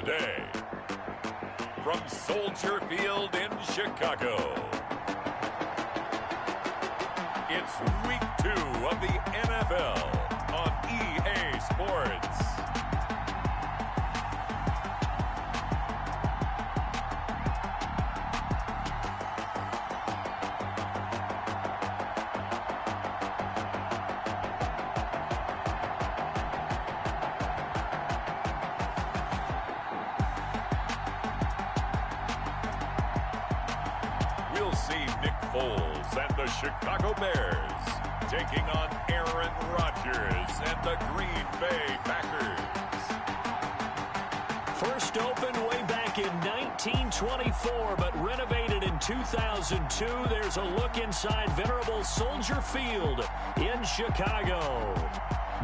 today. From Soldier Field in Chicago, it's Week 2 of the NFL on EA Sports. We'll see Nick Foles and the Chicago Bears taking on Aaron Rodgers and the Green Bay Packers. First opened way back in 1924, but renovated in 2002. There's a look inside venerable Soldier Field in Chicago.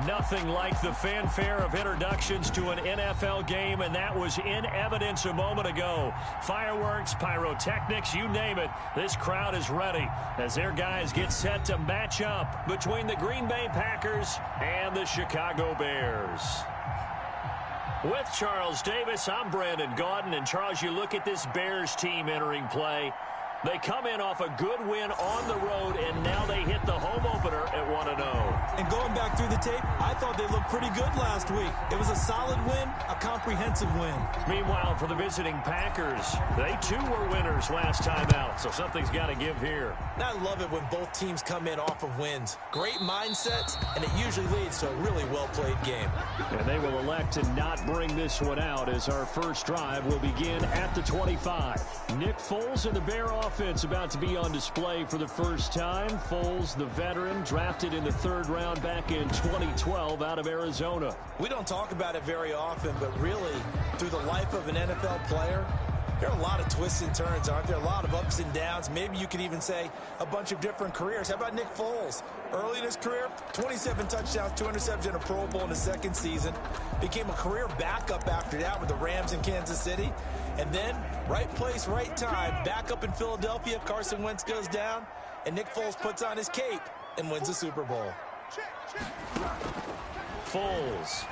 Nothing like the fanfare of introductions to an NFL game, and that was in evidence a moment ago. Fireworks, pyrotechnics, you name it. This crowd is ready as their guys get set to match up between the Green Bay Packers and the Chicago Bears. With Charles Davis, I'm Brandon Gaudin. And Charles, you look at this Bears team entering play. They come in off a good win on the road, and now they hit the home opener at 1-0. And going back through the tape, I thought they looked pretty good last week. It was a solid win, a comprehensive win. Meanwhile, for the visiting Packers, they too were winners last time out, so something's got to give here. And I love it when both teams come in off of wins. Great mindsets, and it usually leads to a really well-played game. And they will elect to not bring this one out as our first drive will begin at the 25. Nick Foles and the Bear offense about to be on display for the first time. Foles, the veteran, drafted in the third round back in 2012 out of Arizona. We don't talk about it very often, but really, through the life of an NFL player, there are a lot of twists and turns, aren't there? A lot of ups and downs. Maybe you could even say a bunch of different careers. How about Nick Foles? Early in his career, 27 touchdowns, 2 interceptions, and a Pro Bowl in his second season. Became a career backup after that with the Rams in Kansas City. And then, right place, right time, back up in Philadelphia. Carson Wentz goes down, and Nick Foles puts on his cape and wins the Super Bowl. Foles.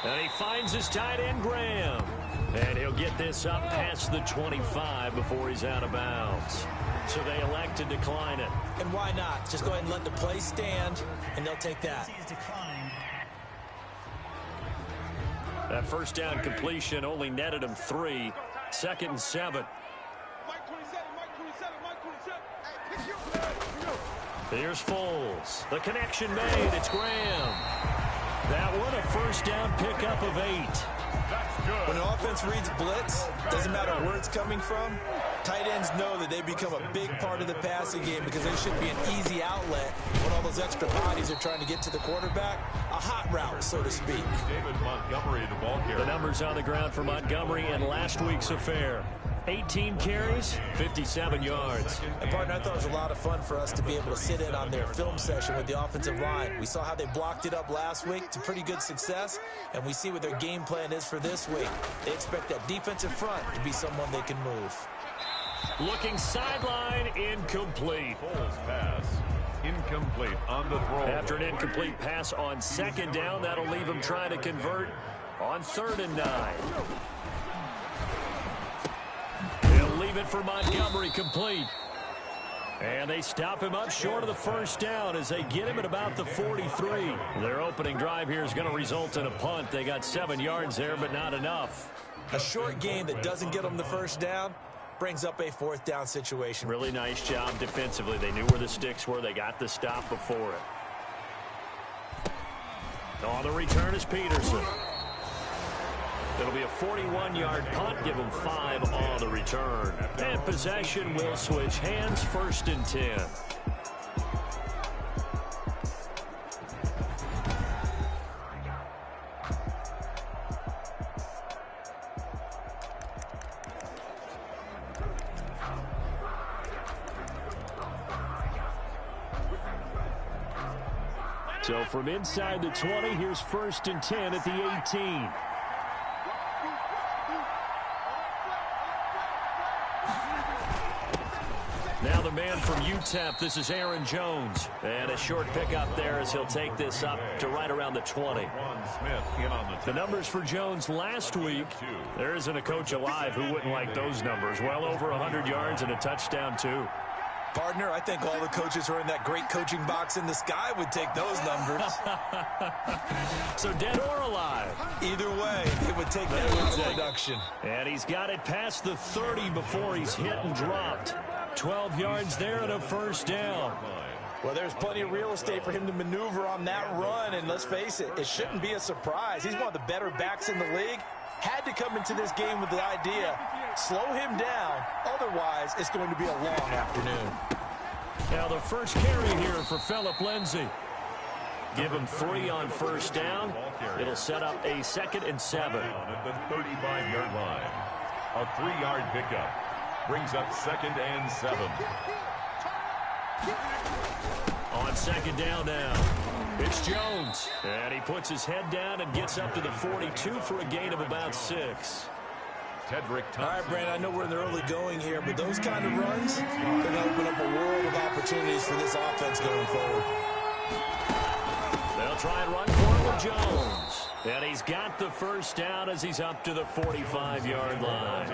And he finds his tight end, Graham. And he'll get this up past the 25 before he's out of bounds. So they elect to decline it. And why not? Just go ahead and let the play stand, and they'll take that. That first down completion only netted him 3. 2nd and 7. Here's Foles. The connection made. It's Graham. That one a first down pickup of 8. That's good. When an offense reads blitz, doesn't matter where it's coming from, tight ends know that they become a big part of the passing game because they should be an easy outlet when all those extra bodies are trying to get to the quarterback. A hot route, so to speak. David Montgomery, the ball carrier. The numbers on the ground for Montgomery in last week's affair. 18 carries, 57 yards. And, partner, I thought it was a lot of fun for us to be able to sit in on their film session with the offensive line. We saw how they blocked it up last week to pretty good success, and we see what their game plan is for this week. They expect that defensive front to be someone they can move. Looking sideline, incomplete. Foles pass. Incomplete on the throw. After an incomplete pass on 2nd down, that'll leave him trying to convert on 3rd and 9. He'll leave it for Montgomery complete. And they stop him up short of the first down as they get him at about the 43. Their opening drive here is going to result in a punt. They got 7 yards there, but not enough. A short game that doesn't get them the first down brings up a 4th down situation. Really nice job defensively. They knew where the sticks were. They got the stop before it. On the return is Peterson. It'll be a 41-yard punt. Give them 5 on the return. And possession will switch hands. 1st and 10. So from inside the 20, here's 1st and 10 at the 18. Now the man from UTEP, this is Aaron Jones. And a short pickup there as he'll take this up to right around the 20. The numbers for Jones last week, there isn't a coach alive who wouldn't like those numbers. Well over 100 yards and a touchdown, too. Partner, I think all the coaches who are in that great coaching box in the sky would take those numbers. So dead or alive? Either way, they would take that kind of production. And he's got it past the 30 before he's hit and dropped. 12 yards there and a first down. Well, there's plenty of real estate for him to maneuver on that run, and let's face it, it shouldn't be a surprise. He's one of the better backs in the league. Had to come into this game with the idea, slow him down, otherwise it's going to be a long afternoon. Now the first carry here for Phillip Lindsay. Give him 3 on first down. It'll set up a 2nd and 7. At the 35-yard line. A 3-yard pickup brings up 2nd and 7. On 2nd down now, it's Jones. And he puts his head down and gets up to the 42 for a gain of about 6. All right, Brandon, I know we're in the early going here, but those kind of runs, they're going to open up a world of opportunities for this offense going forward. They'll try and run for it with Jones. And he's got the first down as he's up to the 45-yard line.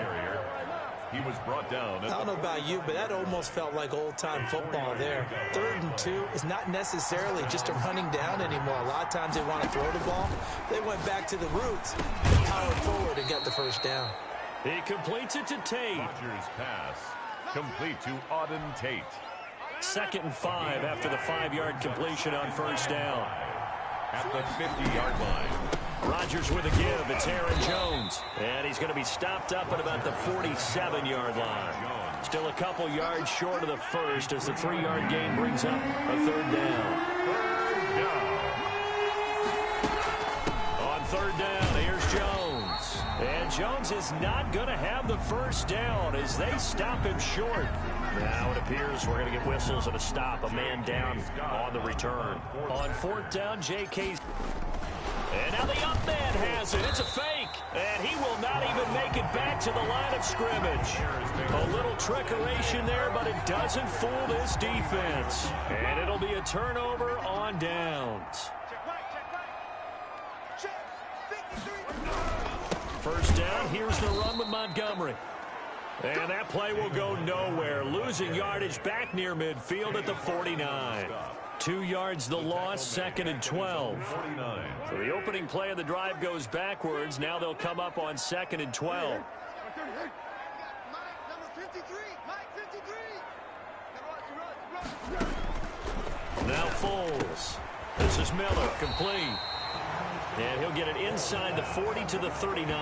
He was brought down. I don't know about you, but that almost felt like old-time football there. 3rd and 2 is not necessarily just a running down anymore. A lot of times they want to throw the ball. They went back to the roots, powered forward, and got the first down. He completes it to Tate. Rodgers' pass complete to Auden Tate. 2nd and 5 after the 5-yard completion on first down. At the 50-yard line. Rodgers with a give. It's Aaron Jones. And he's going to be stopped up at about the 47-yard line. Still a couple yards short of the first as the 3-yard gain brings up a 3rd down. On 3rd down, here's Jones. And Jones is not going to have the first down as they stop him short. Now it appears we're going to get whistles and a stop. A man down on the return. On 4th down, J.K. And now the up man has it. It's a fake. And he will not even make it back to the line of scrimmage. A little trickeration there, but it doesn't fool this defense. And it'll be a turnover on downs. First down, here's the run with Montgomery. And that play will go nowhere. Losing yardage back near midfield at the 49. 2 yards the loss, 2nd and 12. So the opening play of the drive goes backwards. Now they'll come up on 2nd and 12. Now Foles. This is Miller, complete. And he'll get it inside the 40 to the 39.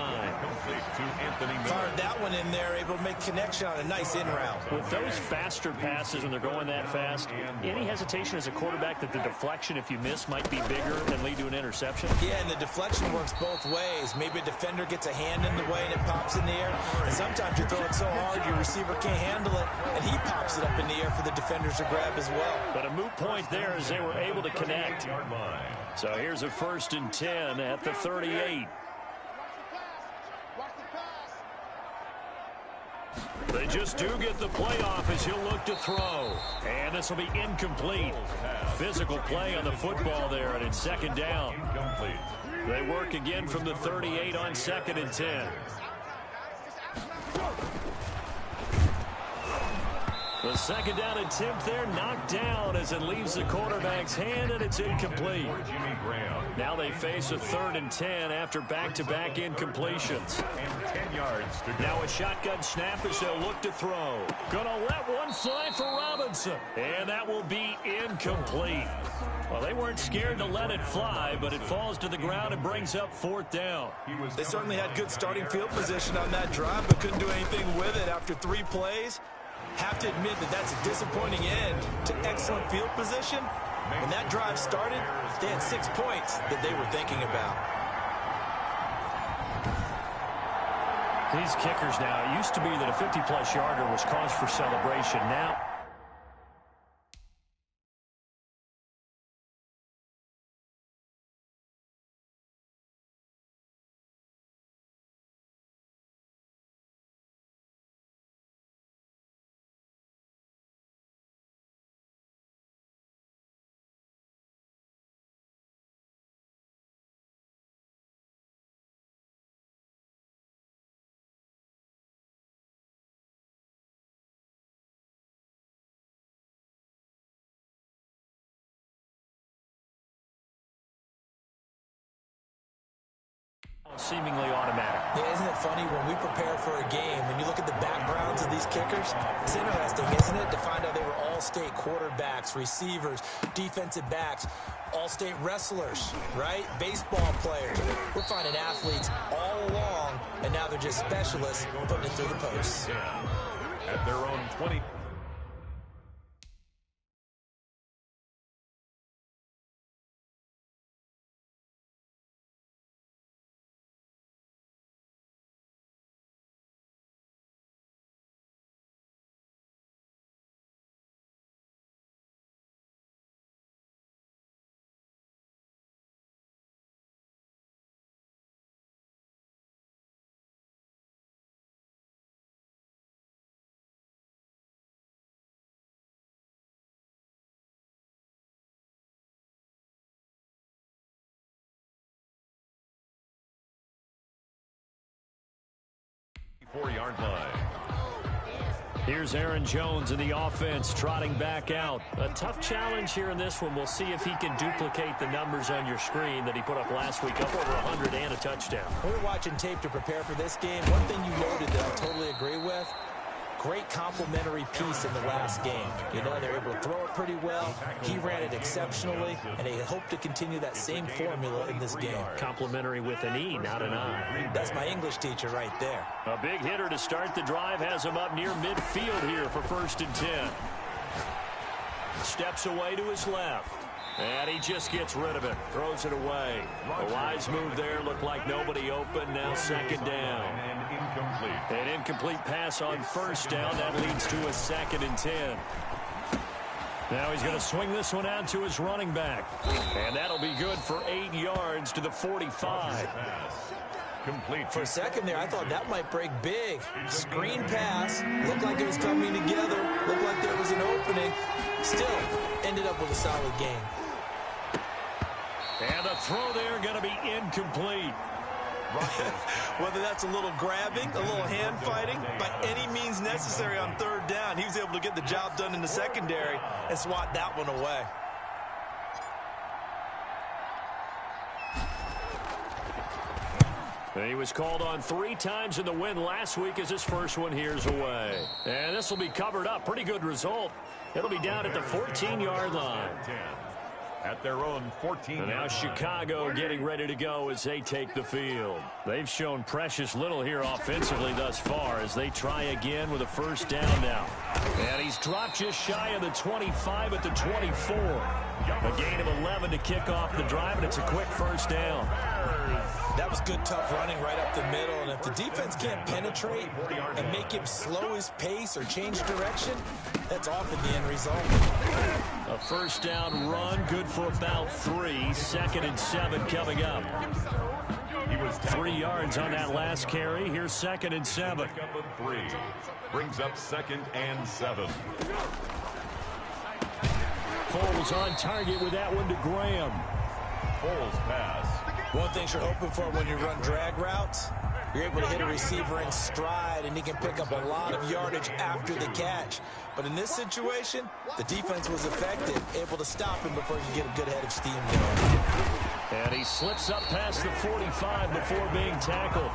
Fired that one in there, able to make connection on a nice in route. With those faster passes when they're going that fast, any hesitation as a quarterback that the deflection, if you miss, might be bigger and lead to an interception? Yeah, and the deflection works both ways. Maybe a defender gets a hand in the way and it pops in the air. And sometimes you throw it so hard your receiver can't handle it, and he pops it up in the air for the defenders to grab as well. But a moot point there as they were able to connect. So here's a 1st and 10 at the 38. They just do get the playoff as he'll look to throw. And this will be incomplete. Physical play on the football there, and it's 2nd down. They work again from the 38 on 2nd and 10. The 2nd down attempt there knocked down as it leaves the quarterback's hand, and it's incomplete. Now they face a 3rd and 10 after back-to-back incompletions. Now a shotgun snap as they'll look to throw. Gonna let one fly for Robinson, and that will be incomplete. Well, they weren't scared to let it fly, but it falls to the ground and brings up 4th down. They certainly had good starting field position on that drive, but couldn't do anything with it after 3 plays. Have to admit that that's a disappointing end to excellent field position. When that drive started, they had 6 points that they were thinking about. These kickers now, it used to be that a 50-plus yarder was cause for celebration. Now Seemingly automatic. Yeah, isn't it funny when we prepare for a game, when you look at the backgrounds of these kickers, it's interesting, isn't it, to find out they were all-state quarterbacks, receivers, defensive backs, all-state wrestlers, right? Baseball players. We're finding athletes all along, and now they're just specialists putting it through the posts. At their own 20. Four-yard line. Here's Aaron Jones in the offense trotting back out. A tough challenge here in this one. We'll see if he can duplicate the numbers on your screen that he put up last week, up over 100 and a touchdown. We were watching tape to prepare for this game. One thing you noted that I totally agree with, great complementary piece in the last game. You know, they're able to throw it pretty well. He ran it exceptionally, and they hope to continue that same formula in this game. Complimentary with an E, not an I. That's my English teacher right there. A big hitter to start the drive has him up near midfield here for 1st and 10. Steps away to his left. And he just gets rid of it. Throws it away. A wise move there. Looked like nobody open. Now 2nd down. An incomplete pass on 1st down. That leads to a 2nd and 10. Now he's going to swing this one out to his running back. And that'll be good for 8 yards to the 45. Complete. For a second there, I thought that might break big. Screen pass. Looked like it was coming together. Looked like there was an opening. Still ended up with a solid game. And the throw there going to be incomplete. Whether that's a little grabbing, a little hand fighting, by any means necessary on 3rd down, he was able to get the job done in the secondary and swat that one away. He was called on 3 times in the win last week as his first one here's away. And this will be covered up. Pretty good result. It'll be down at the 14-yard line. At their own 14. And now Chicago getting ready to go as they take the field. They've shown precious little here offensively thus far as they try again with a 1st down now. And he's dropped just shy of the 25 at the 24. A gain of 11 to kick off the drive, and it's a quick 1st down. That was good, tough running right up the middle, and if the defense can't penetrate and make him slow his pace or change direction, that's often the end result. A 1st down run, good for about 3. 2nd and 7 coming up. He was 3 yards on that last carry. Here's 2nd and 7. 3. Brings up 2nd and 7. Foles on target with that one to Graham. Foles pass. One thing you're hoping for when you run drag routes, you're able to hit a receiver in stride, and he can pick up a lot of yardage after the catch. But in this situation, the defense was effective, able to stop him before he could get a good head of steam going. And he slips up past the 45 before being tackled.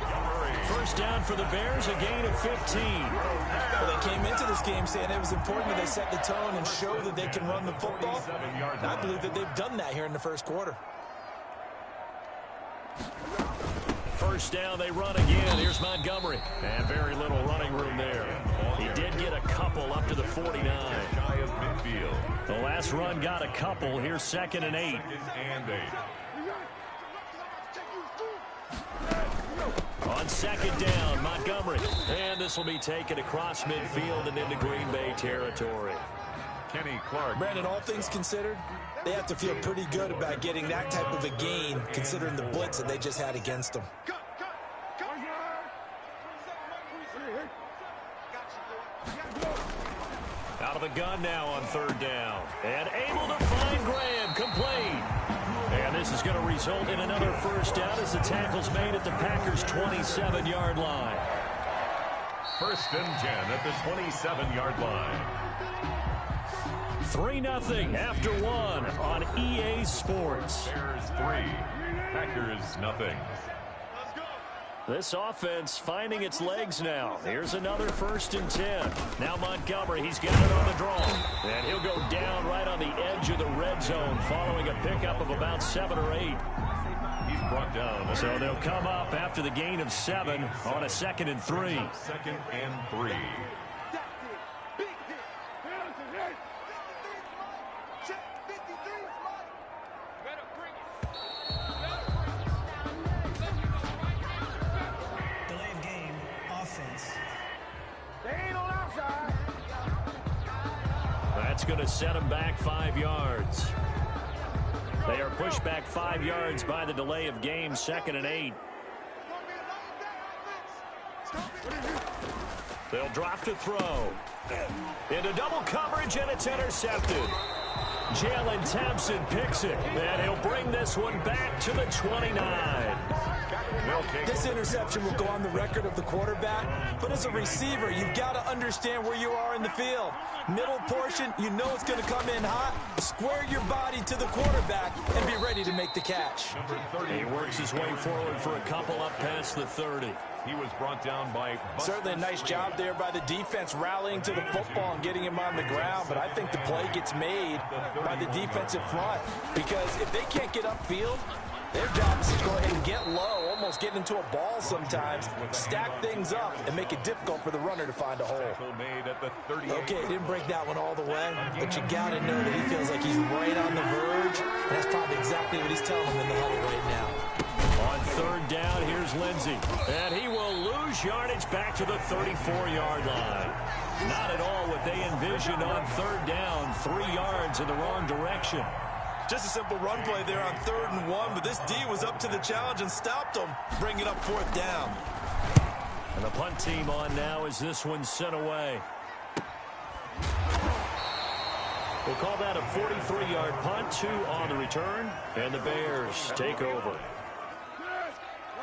1st down for the Bears, a gain of 15. Well, they came into this game saying it was important that they set the tone and show that they can run the football. And I believe that they've done that here in the 1st quarter. 1st down, they run again. Here's Montgomery. And very little running room there. He did get a couple up to the 49. The last run got a couple. Here's 2nd and 8. On 2nd down, Montgomery. And this will be taken across midfield and into Green Bay territory. Kenny Clark. Brandon, all things considered, they have to feel pretty good about getting that type of a gain, considering the blitz that they just had against them. Out of the gun now on 3rd down. And able to find Graham, complete. And this is going to result in another 1st down as the tackle's made at the Packers' 27-yard line. 1st and 10 at the 27-yard line. 3-0 after 1 on EA Sports. Bears 3, Packers nothing. This offense finding its legs now. Here's another 1st and 10. Now Montgomery, he's got it on the draw. And he'll go down right on the edge of the red zone following a pickup of about 7 or 8. He's brought down. So they'll come up after the gain of 7 on a 2nd and 3. 2nd and 3. That's going to set them back 5 yards. They are pushed back 5 yards by the delay of game, 2nd and 8. They'll drop to throw. Into double coverage, and it's intercepted. Jalen Thompson picks it, and he'll bring this one back to the 29. This interception will go on the record of the quarterback, but as a receiver, you've got to understand where you are in the field. Middle portion, you know it's going to come in hot. Square your body to the quarterback and be ready to make the catch. He works his way forward for a couple up past the 30. He was brought down by... Certainly a nice job there by the defense rallying to the football and getting him on the ground, but I think the play gets made by the defensive front because if they can't get upfield, their job is to go ahead and get low, almost get into a ball sometimes, stack things up, and make it difficult for the runner to find a hole. Okay, didn't break that one all the way, but you got to know that he feels like he's right on the verge, and that's probably exactly what he's telling him in the huddle right now. On 3rd down, here's Lindsey, and he will lose yardage back to the 34-yard line. Not at all what they envisioned on 3rd down, 3 yards in the wrong direction. Just a simple run play there on 3rd and 1, but this D was up to the challenge and stopped him, bringing up 4th down. And the punt team on now as this one's sent away. We'll call that a 43-yard punt, 2 on the return, and the Bears take over.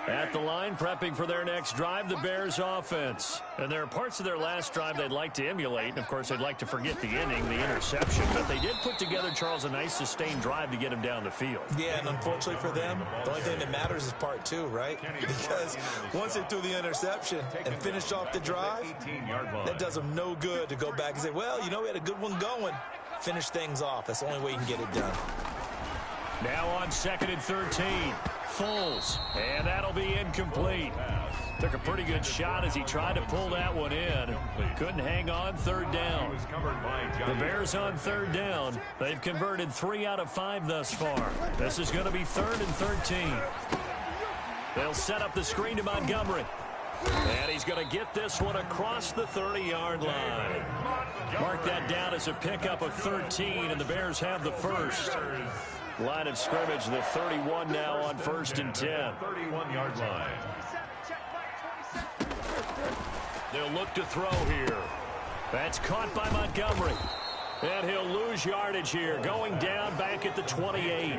At the line, prepping for their next drive, the Bears offense. And there are parts of their last drive they'd like to emulate. And, of course, they'd like to forget the inning, the interception. But they did put together, Charles, a nice sustained drive to get him down the field. Yeah, and unfortunately for them, the only thing that matters is part 2, right? Because once they threw the interception and finished off the drive, that does them no good to go back and say, well, you know, we had a good one going. Finish things off. That's the only way you can get it done. Now on 2nd and 13. Foles, and that'll be incomplete. Took a pretty good shot as he tried to pull that one in. Couldn't hang on 3rd down. The Bears on 3rd down. They've converted 3 out of 5 thus far. This is going to be 3rd and 13. They'll set up the screen to Montgomery. And he's going to get this one across the 30-yard line. Mark that down as a pickup of 13, and the Bears have the first. Line of scrimmage, the 31 now on 1st and 10. 31-yard line. They'll look to throw here. That's caught by Montgomery. And he'll lose yardage here, going down back at the 28.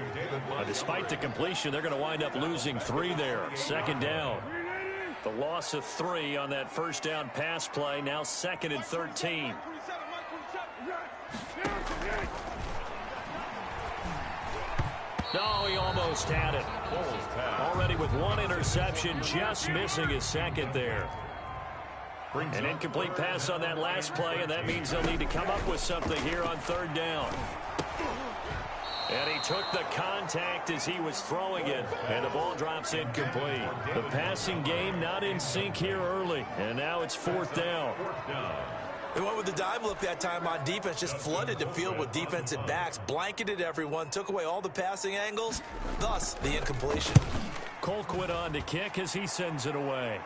Despite the completion, they're going to wind up losing 3 there. 2nd down. The loss of 3 on that 1st down pass play, now 2nd and 13. No, he almost had it. Already with 1 interception, just missing his 2nd there. An incomplete pass on that last play, and that means they'll need to come up with something here on 3rd down. And he took the contact as he was throwing it, and the ball drops incomplete. The passing game not in sync here early, and now it's 4th down. They went with the dive look that time on defense, just flooded the field with defensive backs, blanketed everyone, took away all the passing angles, thus the incompletion. Colquitt on to kick as he sends it away.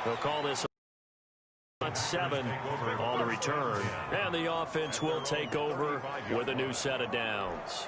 They'll call this on 7 on the return, and the offense will take over with a new set of downs.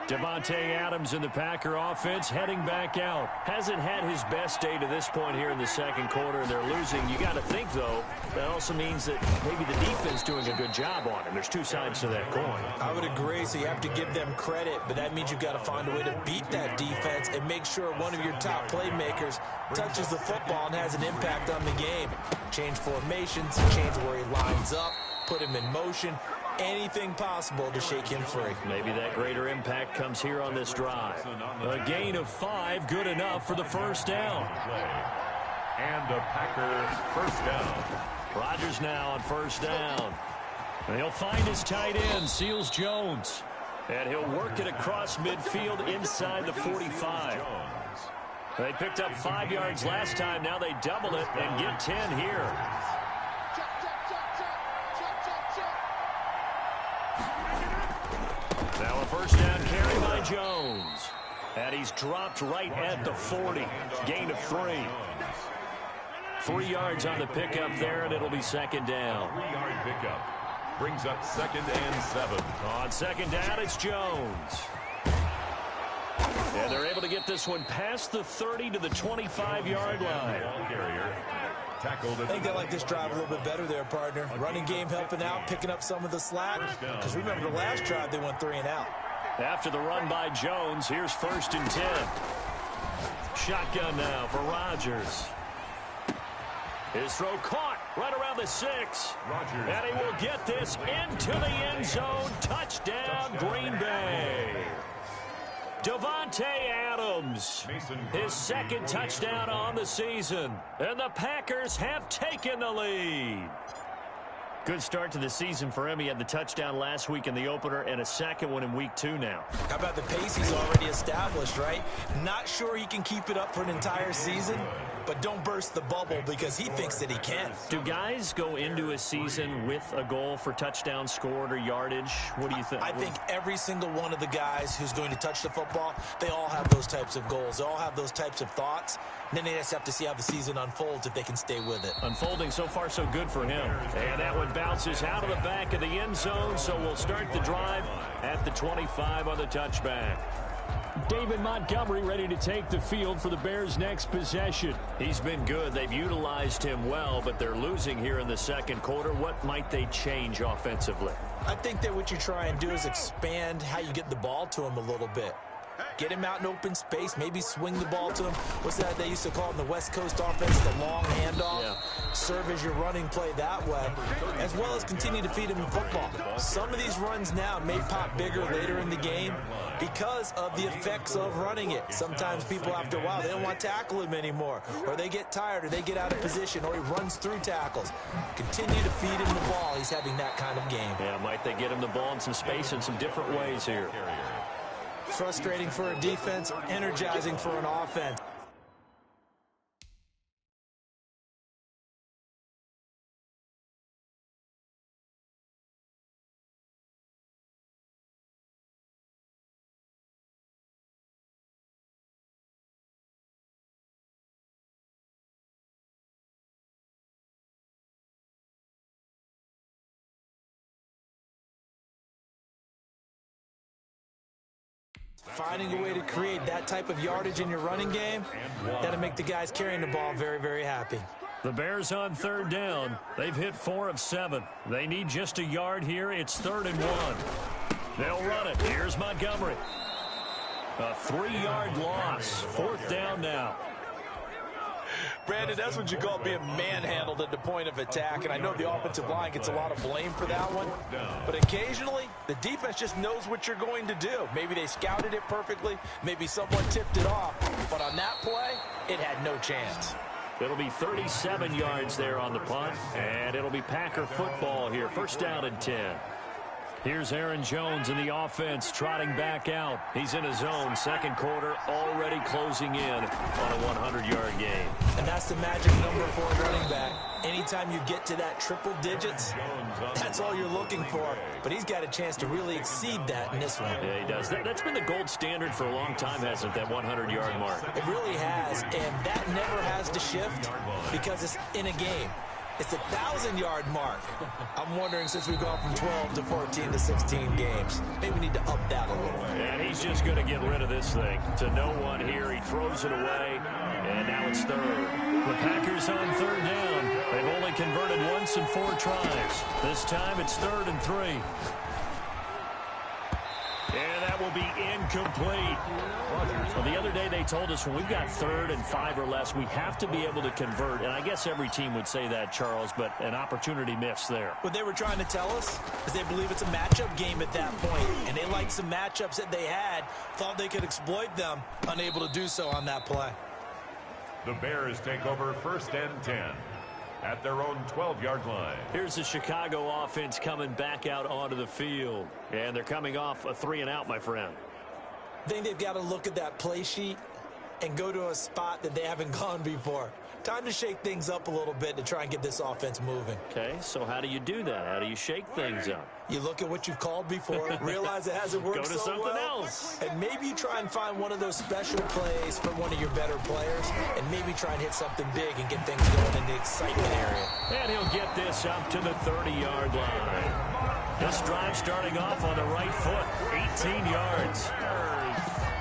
Devontae Adams in the Packer offense heading back out. Hasn't had his best day to this point here in the 2nd quarter, and they're losing. You got to think, though, that also means that maybe the defense doing a good job on him. There's 2 sides to that coin. I would agree, so you have to give them credit, but that means you've got to find a way to beat that defense and make sure one of your top playmakers touches the football and has an impact on the game. Change formations, change where he lines up, put him in motion. anything possible to shake him free. Maybe that greater impact comes here on this drive. A gain of 5, good enough for the first down. And a Packers first down. Rodgers now on first down. And he'll find his tight end, Seals Jones. And he'll work it across midfield inside the 45. They picked up 5 yards last time. Now they double it and get 10 here. Now a first down carry by Jones. And he's dropped right at the 40. Gain of 3. 3 yards on the pickup there, and it'll be second down. 3-yard pickup. Brings up 2nd and 7. On second down, it's Jones. And they're able to get this one past the 30 to the 25-yard line. I think they like this drive a little bit better there, partner. Running game helping out, picking up some of the slack. Because remember, the last drive they went 3 and out. After the run by Jones, here's 1st and 10. Shotgun now for Rodgers. His throw caught right around the 6. And he will get this into the end zone. Touchdown, Green Bay. Davante Adams, his 2nd touchdown on the season. And the Packers have taken the lead. Good start to the season for him. He had the touchdown last week in the opener and a 2nd one in week 2 now. How about the pace he's already established, right? Not sure he can keep it up for an entire season, but don't burst the bubble because he thinks that he can. Do guys go into a season with a goal for touchdown scored or yardage? What do you think? I think every single one of the guys who's going to touch the football, they all have those types of goals. They all have those types of thoughts. And then they just have to see how the season unfolds if they can stay with it. Unfolding so far so good for him. And that one bounces out of the back of the end zone, so we'll start the drive at the 25 on the touchback. David Montgomery ready to take the field for the Bears' next possession. He's been good. They've utilized him well, but they're losing here in the second quarter. What might they change offensively? I think that what you try and do is expand how you get the ball to him a little bit. Get him out in open space, maybe swing the ball to him. What's that they used to call in the West Coast offense, the long handoff? Yeah. Serve as your running play that way, as well as continue to feed him the football. Some of these runs now may pop bigger later in the game because of the effects of running it. Sometimes people, after a while, they don't want to tackle him anymore, or they get tired, or they get out of position, or he runs through tackles. Continue to feed him the ball. He's having that kind of game. Yeah, might they get him the ball in some space in some different ways here? Frustrating for a defense, energizing for an offense. Finding a way to create that type of yardage in your running game, that'll make the guys carrying the ball very, very happy. The Bears on third down. They've hit 4 of 7. They need just a yard here. It's 3rd and 1. They'll run it. Here's Montgomery. A 3-yard loss. 4th down now. Brandon, that's what you call being manhandled at the point of attack, and I know the offensive line gets a lot of blame for that one, but occasionally the defense just knows what you're going to do. Maybe they scouted it perfectly, maybe someone tipped it off, but on that play, it had no chance. It'll be 37 yards there on the punt, and it'll be Packer football here. 1st down and 10. Here's Aaron Jones in the offense, trotting back out. He's in his zone. Second quarter, already closing in on a 100-yard game. And that's the magic number for a running back. Anytime you get to that triple digits, that's all you're looking for. But he's got a chance to really exceed that in this one. Yeah, he does. That's been the gold standard for a long time, hasn't it, that 100-yard mark? It really has, and that never has to shift because it's in a game. It's a 1,000-yard mark. I'm wondering, since we've gone from 12 to 14 to 16 games, maybe we need to up that a little. And he's just going to get rid of this thing. To no one here. He throws it away, and now it's 3rd. The Packers on 3rd down. They've only converted once in 4 tries. This time it's 3rd and 3. And that will be incomplete. Well, the other day they told us when we've got 3rd and 5 or less, we have to be able to convert. And I guess every team would say that, Charles, but an opportunity missed there. What they were trying to tell us is they believe it's a matchup game at that point, and they liked some matchups that they had, thought they could exploit them, unable to do so on that play. The Bears take over 1st and 10 at their own 12-yard line. Here's the Chicago offense coming back out onto the field. And they're coming off a 3-and-out, my friend. I think they've got to look at that play sheet and go to a spot that they haven't gone before. Time to shake things up a little bit to try and get this offense moving. Okay, so how do you do that? How do you shake things up? You look at what you've called before, realize it hasn't worked so well. Go to something else. And maybe you try and find one of those special plays from one of your better players, and maybe try and hit something big and get things going in the excitement area. And he'll get this up to the 30-yard line. This drive starting off on the right foot, 18 yards.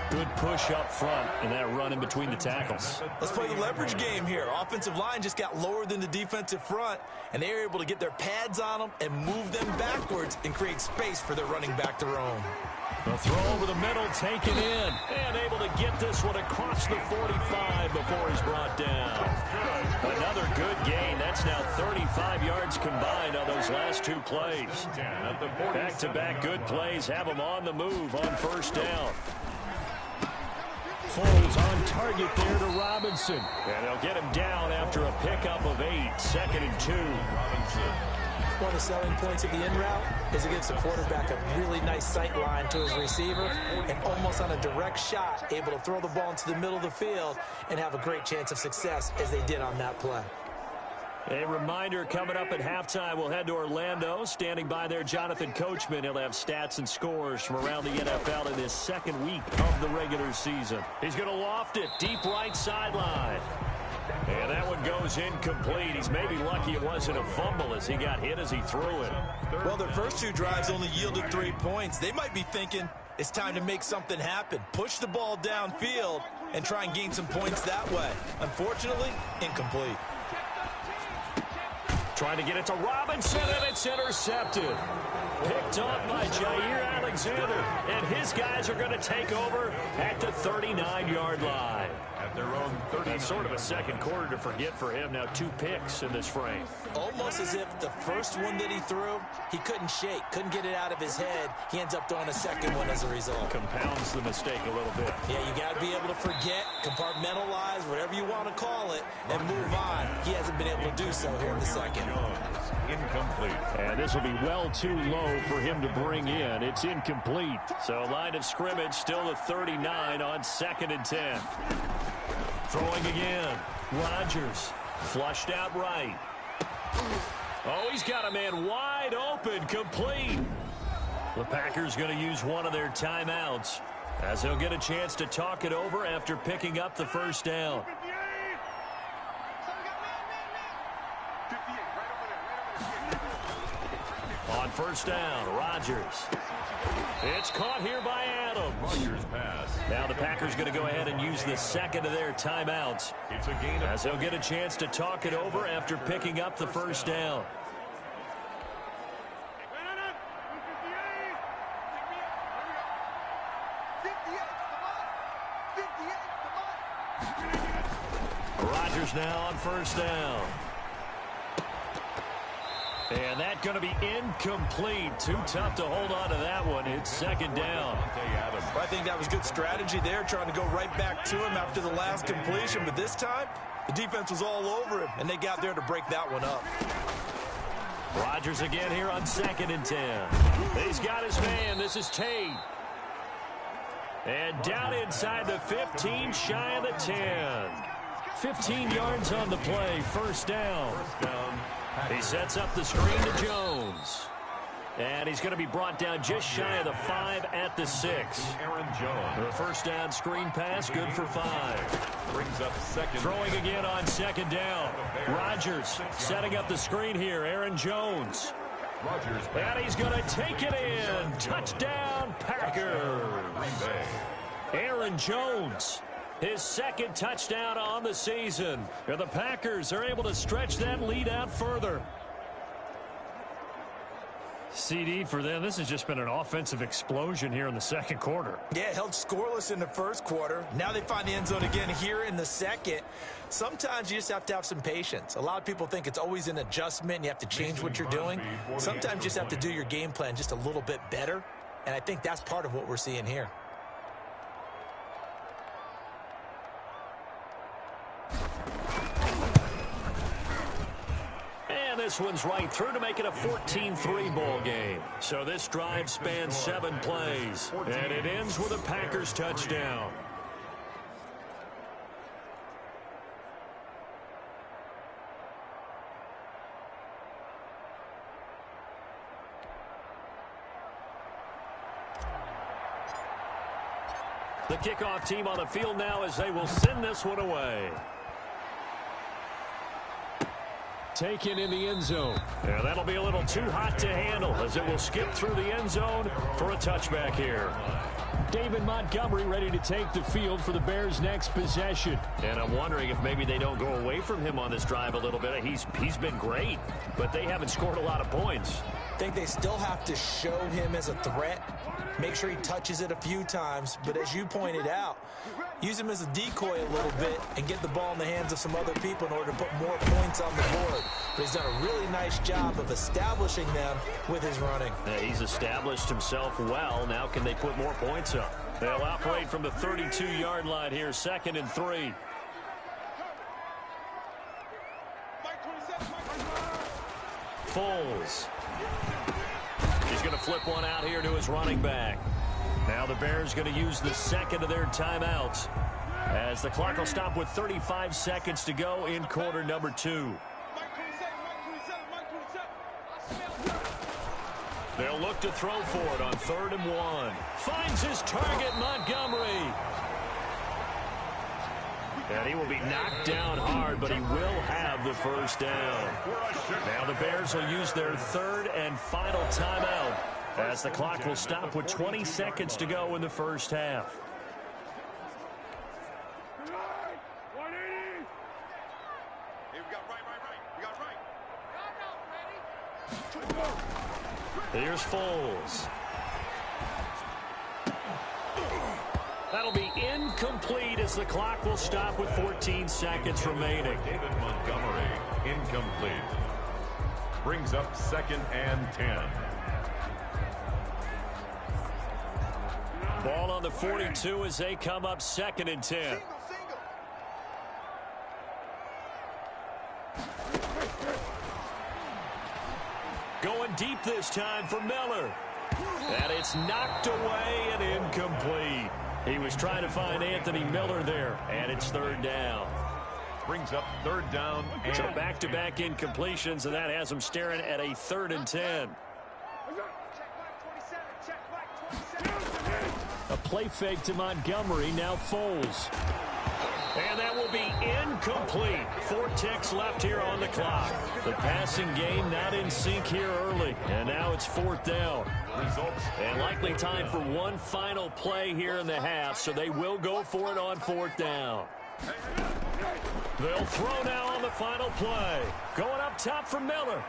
Good push up front, and that run in between the tackles. Let's play the leverage game here. Offensive line just got lower than the defensive front, and they were able to get their pads on them and move them backwards and create space for their running back to roam. The throw over the middle, taken in, and able to get this one across the 45 before he's brought down. Another good gain. That's now 35 yards combined on those last 2 plays. Back-to-back good plays have them on the move on 1st down. Foles on target there to Robinson. And they'll get him down after a pickup of 8. 2nd and 2. Robinson. One of the selling points of the in route is it gives the quarterback a really nice sight line to his receiver and almost on a direct shot able to throw the ball into the middle of the field and have a great chance of success as they did on that play. A reminder coming up at halftime, we'll head to Orlando. Standing by there, Jonathan Coachman. He'll have stats and scores from around the NFL in his 2nd week of the regular season. He's going to loft it deep right sideline. And that one goes incomplete. He's maybe lucky it wasn't a fumble as he got hit as he threw it. Well, their first 2 drives only yielded 3 points. They might be thinking it's time to make something happen. Push the ball downfield and try and gain some points that way. Unfortunately, incomplete. Trying to get it to Robinson, and it's intercepted. Picked up by Jair Alexander, and his guys are going to take over at the 39-yard line. At their own 30. That's sort of a second quarter to forget for him. Now 2 picks in this frame. Almost as if the first one that he threw, he couldn't shake, couldn't get it out of his head. He ends up throwing a second one as a result. Compounds the mistake a little bit. Yeah, you got to be able to forget, compartmentalize, whatever you want to call it, and move on. He hasn't been able to do so here in the second. Incomplete. And this will be well too low for him to bring in. It's incomplete. So line of scrimmage still the 39 on 2nd and 10. Throwing again. Rodgers flushed out right. Oh, he's got a man wide open, complete. The Packers going to use one of their timeouts as he'll get a chance to talk it over after picking up the 1st down. On 1st down, Rodgers. It's caught here by Adams. Rodgers pass. Now the Packers going to go ahead and use the 2nd of their timeouts. It's a gain as they'll get a chance to talk it over after picking up the 1st down. Rodgers now on 1st down. And that's going to be incomplete. Too tough to hold on to that one. It's 2nd down. I think that was good strategy there, trying to go right back to him after the last completion. But this time, the defense was all over him, and they got there to break that one up. Rodgers again here on 2nd and 10. He's got his man. This is Tate. And down inside the 15, shy of the 10. 15 yards on the play. 1st down. He sets up the screen to Jones. And he's going to be brought down just shy of the 5 at the 6. Aaron Jones. The 1st down screen pass, good for 5. Brings up 2nd. Throwing again on 2nd down. Rodgers setting up the screen here. Aaron Jones. Rodgers. And he's going to take it in. Touchdown, Packers. Aaron Jones. His 2nd touchdown on the season. And the Packers are able to stretch that lead out further. CD for them. This has just been an offensive explosion here in the second quarter. Yeah, held scoreless in the first quarter. Now they find the end zone again here in the second. Sometimes you just have to have some patience. A lot of people think it's always an adjustment and you have to change what you're doing. Sometimes you just have to do your game plan just a little bit better, and I think that's part of what we're seeing here. This one's right through to make it a 14-3 ball game. So this drive spans 7 plays, and it ends with a Packers touchdown. The kickoff team on the field now as they will send this one away. Taken in the end zone. Yeah, that'll be a little too hot to handle as it will skip through the end zone for a touchback here. David Montgomery ready to take the field for the Bears' next possession. And I'm wondering if maybe they don't go away from him on this drive a little bit. He's been great, but they haven't scored a lot of points. I think they still have to show him as a threat. Make sure he touches it a few times. But as you pointed out, use him as a decoy a little bit and get the ball in the hands of some other people in order to put more points on the board. But he's done a really nice job of establishing them with his running. Yeah, he's established himself well. Now can they put more points up? They'll operate from the 32-yard line here, 2nd and 3. Foles. He's going to flip one out here to his running back. Now the Bears going to use the second of their timeouts as the clock will stop with 35 seconds to go in quarter number 2. They'll look to throw for it on 3rd and 1. Finds his target, Montgomery. And he will be knocked down hard, but he will have the first down. Now the Bears will use their 3rd and final timeout as the clock will stop with 20 seconds to go in the first half. Here's Foles. That'll be incomplete as the clock will stop with 14 seconds remaining. David Montgomery, incomplete. Brings up 2nd and 10. Ball on the 42 as they come up 2nd and 10. Going deep this time for Miller. And it's knocked away and incomplete. He was trying to find Anthony Miller there, and it's 3rd down. Brings up 3rd down. And so back-to-back incompletions, and that has him staring at a 3rd and 10. A play fake to Montgomery, now Foles. And that will be incomplete. 4 ticks left here on the clock. The passing game not in sync here early. And now it's 4th down. Results. And likely time for one final play here in the half, so they will go for it on 4th down. They'll throw now on the final play. Going up top for Miller.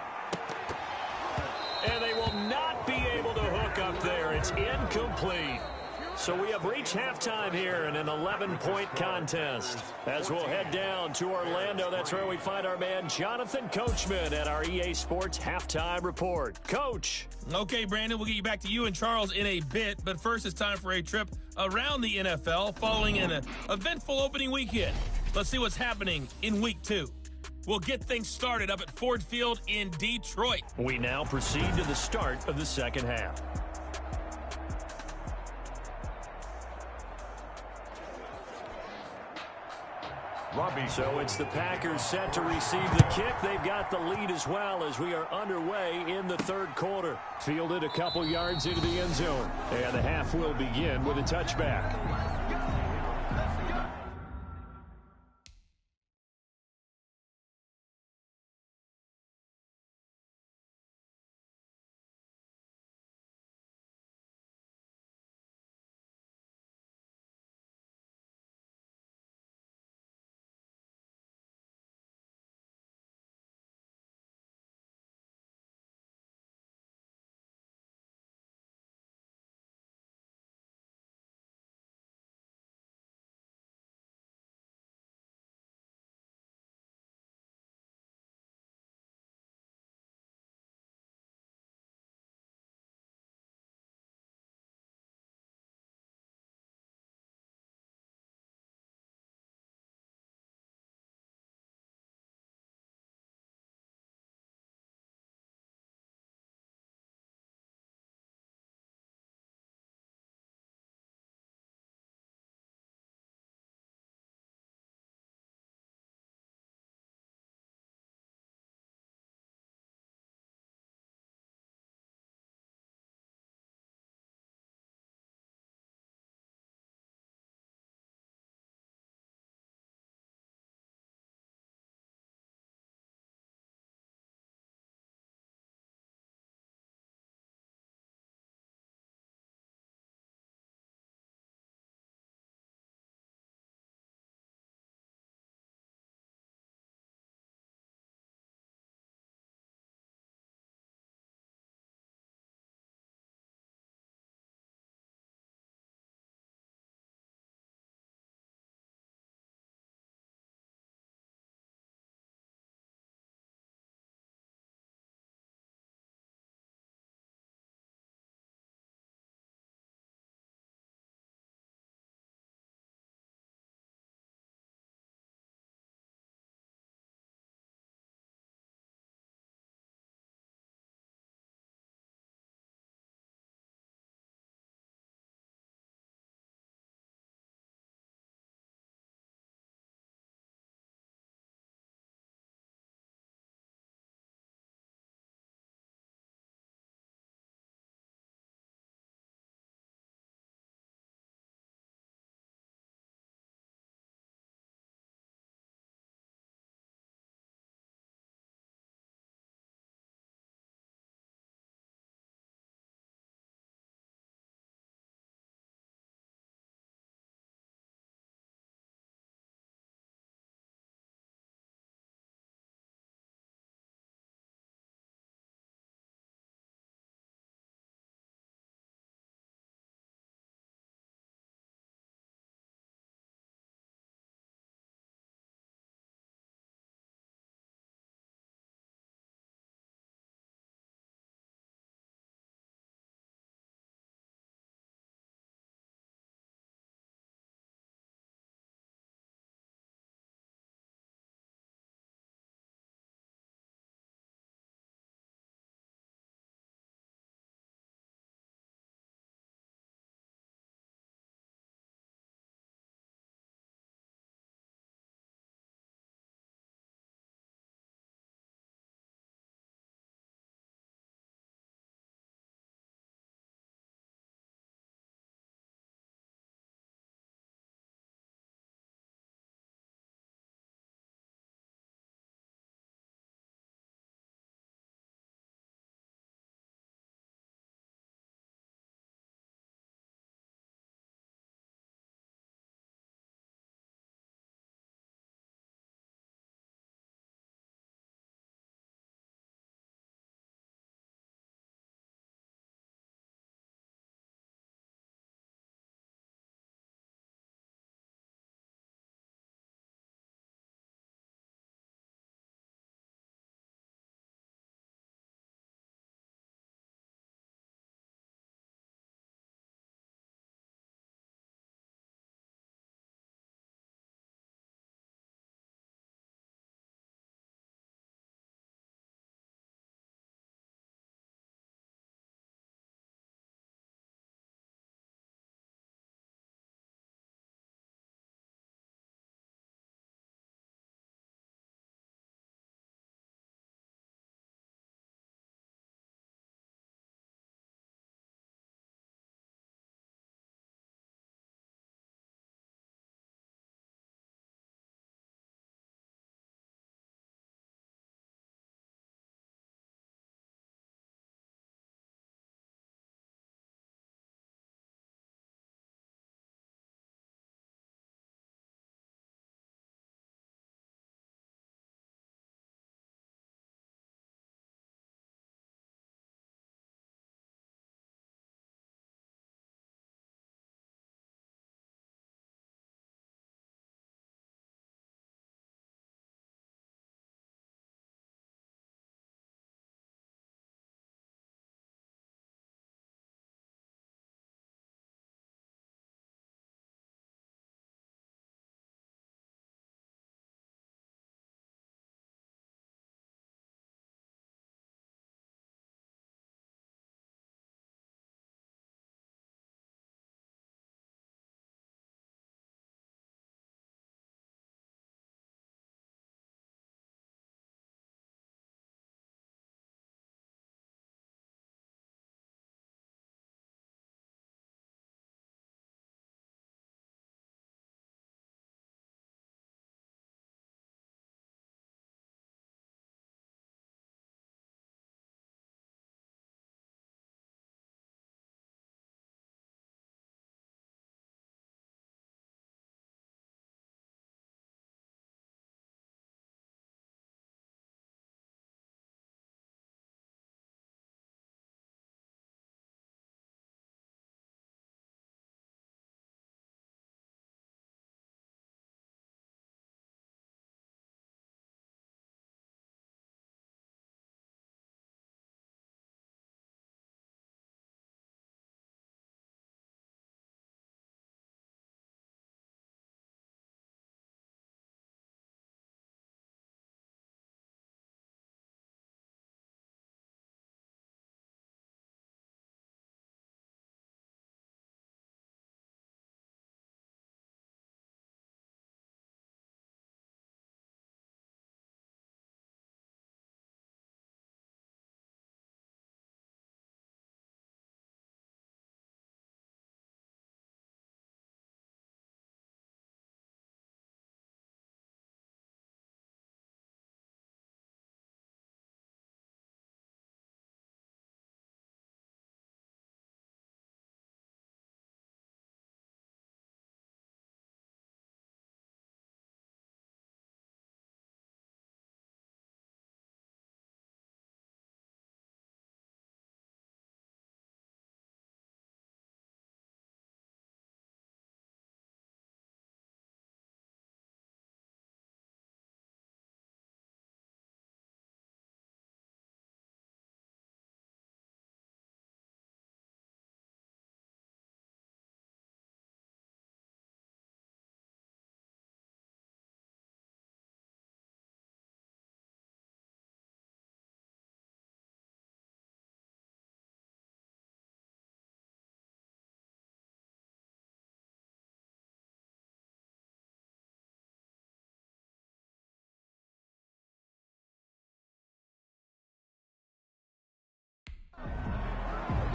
And they will not be able to hook up there. It's incomplete. So we have reached halftime here in an 11-point contest. As we'll head down to Orlando, that's where we find our man Jonathan Coachman at our EA Sports Halftime Report. Coach. Okay, Brandon, we'll get you back to you and Charles in a bit. But first, it's time for a trip around the NFL following an eventful opening weekend. Let's see what's happening in Week 2. We'll get things started up at Ford Field in Detroit. We now proceed to the start of the second half. So it's the Packers set to receive the kick. They've got the lead as well as we are underway in the 3rd quarter. Fielded a couple yards into the end zone. And the half will begin with a touchback.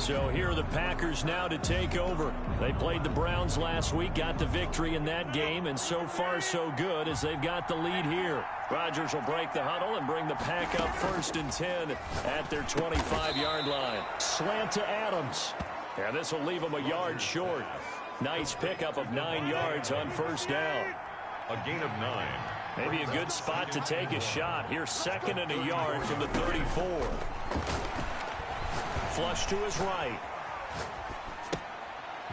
So here are the Packers now to take over. They played the Browns last week, got the victory in that game, and so far so good as they've got the lead here. Rodgers will break the huddle and bring the Pack up 1st and 10 at their 25-yard line. Slant to Adams. And this will leave him a yard short. Nice pickup of 9 yards on 1st down. A gain of 9. Maybe a good spot to take a shot. Here's 2nd and a yard from the 34. Flush to his right.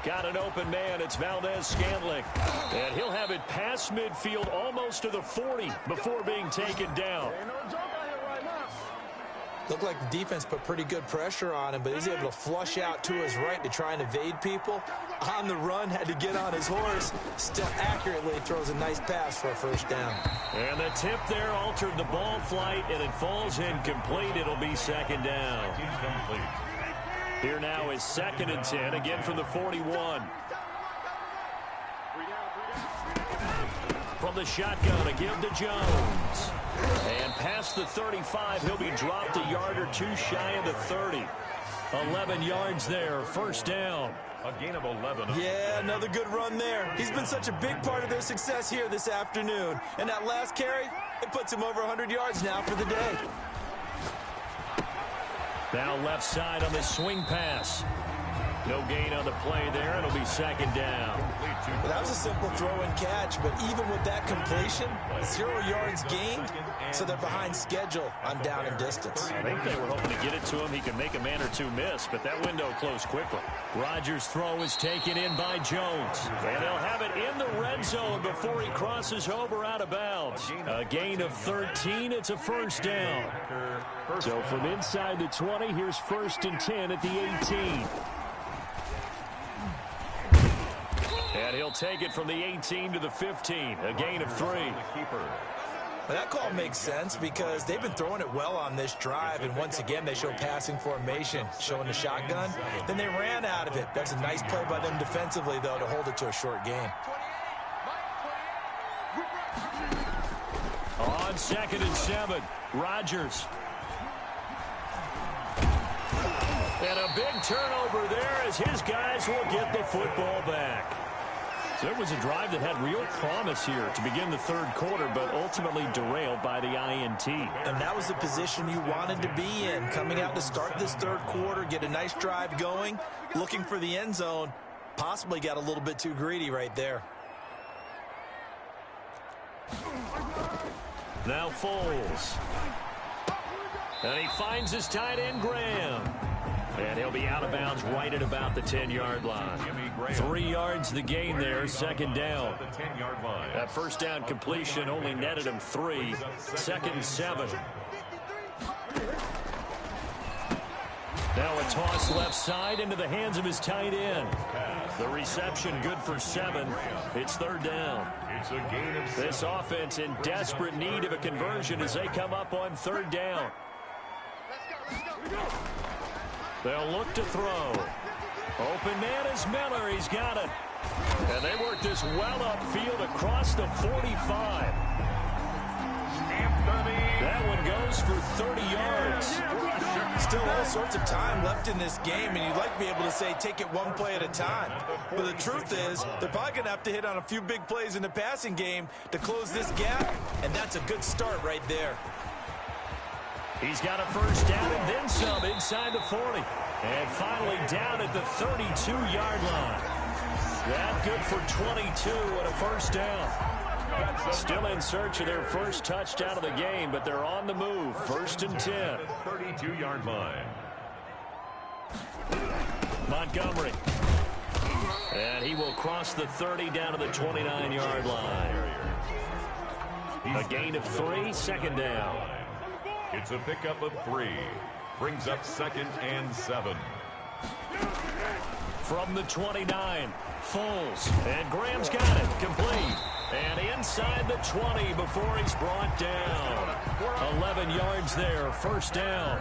Got an open man. It's Valdez-Scantling. And he'll have it past midfield almost to the 40 before being taken down. Looked like the defense put pretty good pressure on him, but he's able to flush out to his right to try and evade people. On the run, had to get on his horse. Still accurately throws a nice pass for a 1st down. And the tip there altered the ball flight, and it falls incomplete. It'll be 2nd down. Incomplete. Here now is 2nd and 10, again from the 41. From the shotgun, a give to Jones. And past the 35, he'll be dropped a yard or 2 shy of the 30. 11 yards there, 1st down. A gain of 11. Yeah, another good run there. He's been such a big part of their success here this afternoon. And that last carry, it puts him over 100 yards now for the day. Now left side on the swing pass. No gain on the play there. It'll be 2nd down. Well, that was a simple throw and catch, but even with that completion, 0 yards gained, so they're behind schedule on down and distance. I think they were hoping to get it to him. He could make a man or 2 miss, but that window closed quickly. Rodgers' throw is taken in by Jones, and they'll have it in the red zone before he crosses over out of bounds. A gain of 13. It's a 1st down. So from inside the 20, here's 1st and 10 at the 18. And he'll take it from the 18 to the 15. A gain of 3. Well, that call makes sense because they've been throwing it well on this drive, and once again they show passing formation, showing the shotgun. Then they ran out of it. That's a nice play by them defensively, though, to hold it to a short gain. On 2nd and 7, Rodgers. And a big turnover there as his guys will get the football back. So it was a drive that had real promise here to begin the 3rd quarter, but ultimately derailed by the INT. And that was the position you wanted to be in, coming out to start this 3rd quarter, get a nice drive going, looking for the end zone. Possibly got a little bit too greedy right there. Now Foles. And he finds his tight end, Graham. And he'll be out of bounds right at about the 10-yard line. 3 yards the gain there, 2nd down. That 1st down completion only netted him 3. 2nd and 7. Now a toss left side into the hands of his tight end. The reception good for 7. It's 3rd down. It's a gain of 6. This offense in desperate need of a conversion as they come up on 3rd down. They'll look to throw. Open man is Miller. He's got it. And they work this well upfield across the 45. That one goes for 30 yards. Still all sorts of time left in this game, and you'd like to be able to say take it one play at a time. But the truth is, they're probably going to have to hit on a few big plays in the passing game to close this gap, and that's a good start right there. He's got a 1st down and then some inside the 40. And finally down at the 32-yard line. That good for 22 and a 1st down. Still in search of their 1st touchdown of the game, but they're on the move. 1st and 10. 32-yard line. Montgomery. And he will cross the 30 down to the 29-yard line. A gain of 3, 2nd down. It's a pickup of 3. Brings up 2nd and 7. From the 29, Foles. And Graham's got it. Complete. And inside the 20 before he's brought down. 11 yards there. 1st down.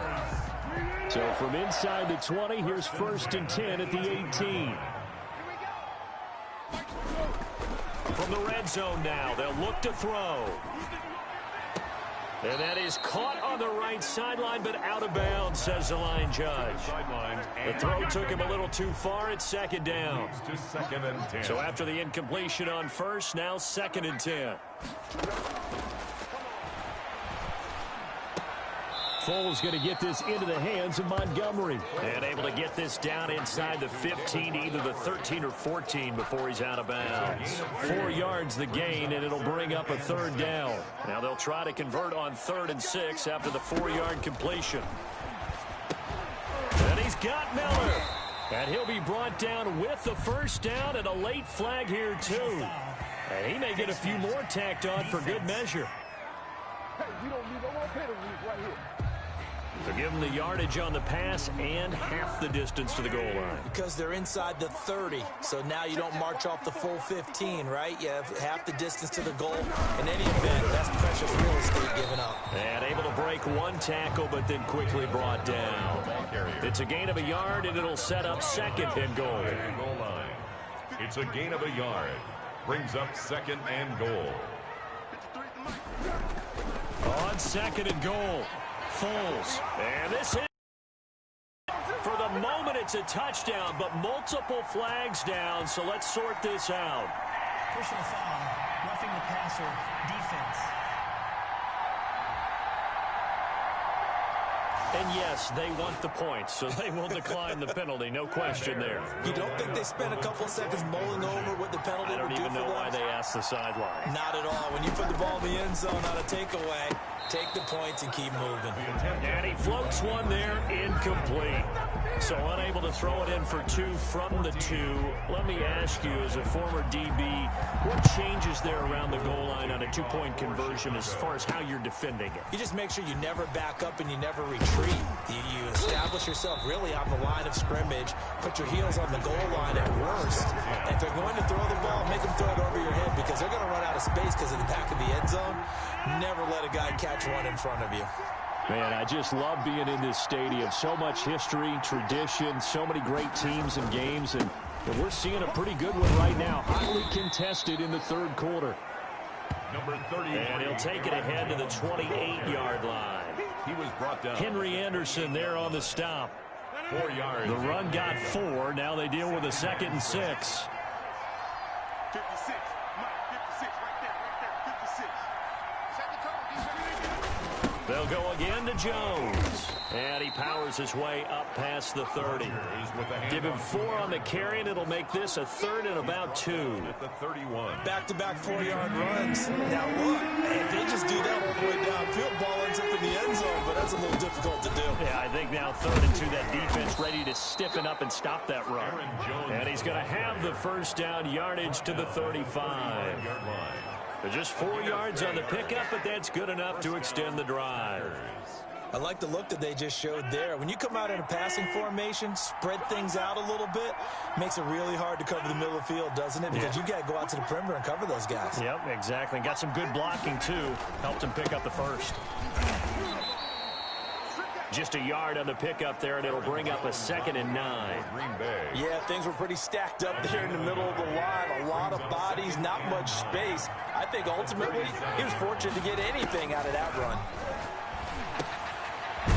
So from inside the 20, here's 1st and 10 at the 18. From the red zone now, they'll look to throw. And that is caught on the right sideline, but out of bounds, says the line judge. The throw took him a little too far. It's second down. So after the incompletion on first, now 2nd and 10. Foles going to get this into the hands of Montgomery. And able to get this down inside the 15, either the 13 or 14 before he's out of bounds. 4 yards the gain, and it'll bring up a 3rd down. Now they'll try to convert on 3rd and 6 after the 4-yard completion. And he's got Miller. And he'll be brought down with the 1st down and a late flag here, too. And he may get a few more tacked on for good measure. Hey, we don't need no more penalties right here. So give them the yardage on the pass and half the distance to the goal line. Because they're inside the 30, so now you don't march off the full 15, right? You have half the distance to the goal. In any event, that's precious real estate given up. And able to break 1 tackle, but then quickly brought down. It's a gain of a yard, and it'll set up 2nd and goal. It's a gain of a yard. Brings up 2nd and goal. On 2nd and goal. Foles. And this is, for the moment, it's a touchdown, but multiple flags down, so let's sort this out. Personal foul, roughing the passer, defense. And yes, they want the points, so they will decline the penalty. No question there. You don't think they spent a couple of seconds mulling over what the penalty would do for them? I don't even know why they asked the sideline. Not at all. When you put the ball in the end zone on a takeaway, take the points and keep moving. And he floats one there, incomplete. So unable to throw it in for 2 from the 2. Let me ask you, as a former DB, what changes there around the goal line on a 2-point conversion as far as how you're defending it? You just make sure you never back up and you never retreat. You establish yourself really on the line of scrimmage, put your heels on the goal line at worst. And if they're going to throw the ball, make them throw it over your head because they're going to run out of space because of the back of the end zone. Never let a guy catch one in front of you. Man, I just love being in this stadium. So much history, tradition, so many great teams and games, and we're seeing a pretty good one right now. Hotly contested in the 3rd quarter. Number 30. And he'll take it ahead to the 28-yard line. He was brought down. Henry Anderson there on the stop. 4 yards. The run got 4. Now they deal with a 2nd and 6. 56. Mike, 56. Right there. 56. Set the tone. They'll go again to Jones. And he powers his way up past the 30. Give him 4 on the carry, and it'll make this a 3rd and about 2. At the 31. Back-to-back 4-yard runs. Now, look, if they just do that all the way downfield, ball ends up in the end zone, but that's a little difficult to do. Yeah, I think now 3rd and 2, that defense ready to stiffen up and stop that run. And he's going to have the 1st down, yardage to the 35. But just 4 yards on the pickup, but that's good enough to extend the drive. I like the look that they just showed there. When you come out in a passing formation, spread things out a little bit, makes it really hard to cover the middle of the field, doesn't it? Because you got to go out to the perimeter and cover those guys. Yep, exactly. And got some good blocking, too. Helped him pick up the 1st. Just a yard on the pickup there, and it'll bring up a 2nd and 9. Green Bay. Yeah, things were pretty stacked up there in the middle of the line. A lot of bodies, not much space. I think ultimately he was fortunate to get anything out of that run.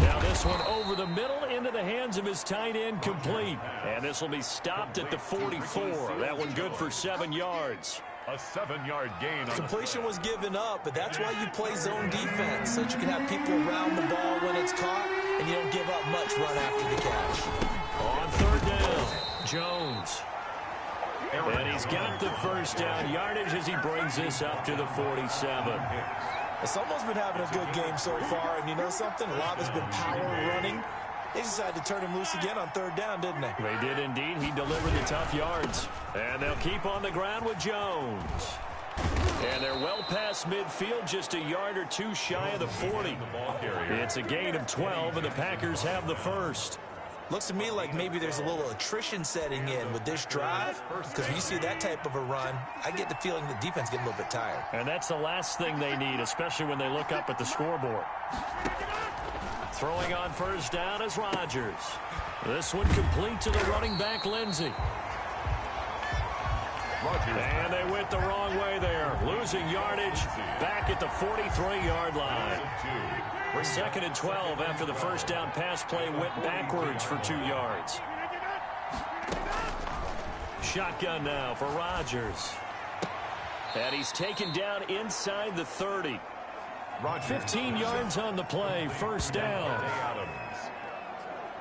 Now this one over the middle into the hands of his tight end, complete. And this will be stopped at the 44. That one good for 7 yards. A 7-yard gain. Completion was given up, but that's why you play zone defense, so that you can have people around the ball when it's caught, and you don't give up much run after the catch. On 3rd down, Jones. And he's got the 1st down yardage as he brings this up to the 47. Someone's been having a good game so far, and you know something? A lot has been power running. They decided to turn him loose again on 3rd down, didn't they? They did indeed. He delivered the tough yards. And they'll keep on the ground with Jones. And they're well past midfield, just a yard or 2 shy of the 40. It's a gain of 12, and the Packers have the 1st. Looks to me like maybe there's a little attrition setting in with this drive, because when you see that type of a run, I get the feeling the defense getting a little bit tired. And that's the last thing they need, especially when they look up at the scoreboard. Throwing on 1st down is Rodgers. This one complete to the running back, Lindsey. And they went the wrong way there. Losing yardage back at the 43-yard line. 2nd and 12 after the first down pass play went backwards for 2 yards. Shotgun now for Rodgers. And he's taken down inside the 30. 15 yards on the play. First down.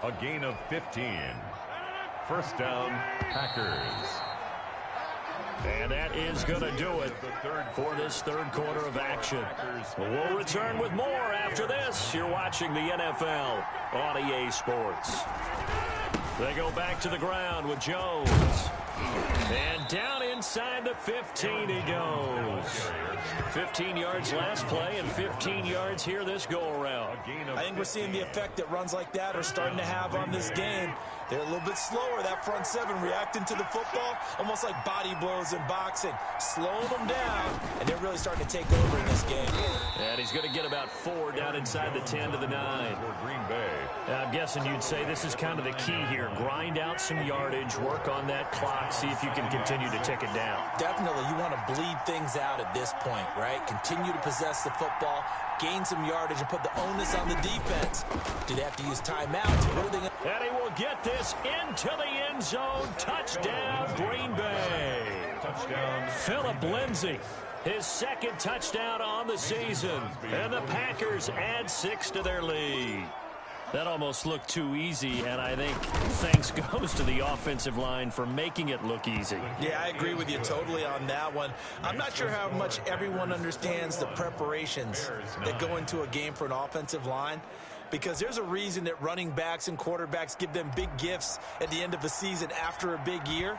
A gain of 15. First down, Packers. And that is going to do it for this third quarter of action. We'll return with more after this. You're watching the NFL on EA Sports. They go back to the ground with Jones. And down inside the 15 he goes. 15 yards last play and 15 yards here this go-around. I think we're seeing the effect that runs like that are starting to have on this game. They're a little bit slower, that front seven, reacting to the football, almost like body blows in boxing. Slowing them down, and they're really starting to take over in this game. And he's going to get about 4 down inside the 10 to the 9. Green Bay. I'm guessing you'd say this is kind of the key here. Grind out some yardage, work on that clock, see if you can continue to tick it down. Definitely, you want to bleed things out at this point, right? Continue to possess the football, gain some yardage, and put the onus on the defense. Do they have to use timeouts? What are they going to... And he will get this into the end zone. Touchdown, Green Bay. Touchdown. Phillip Lindsay, his second touchdown on the season. And the Packers add 6 to their lead. That almost looked too easy, and I think thanks goes to the offensive line for making it look easy. Yeah, I agree with you totally on that one. I'm not sure how much everyone understands the preparations that go into a game for an offensive line, because there's a reason that running backs and quarterbacks give them big gifts at the end of the season after a big year.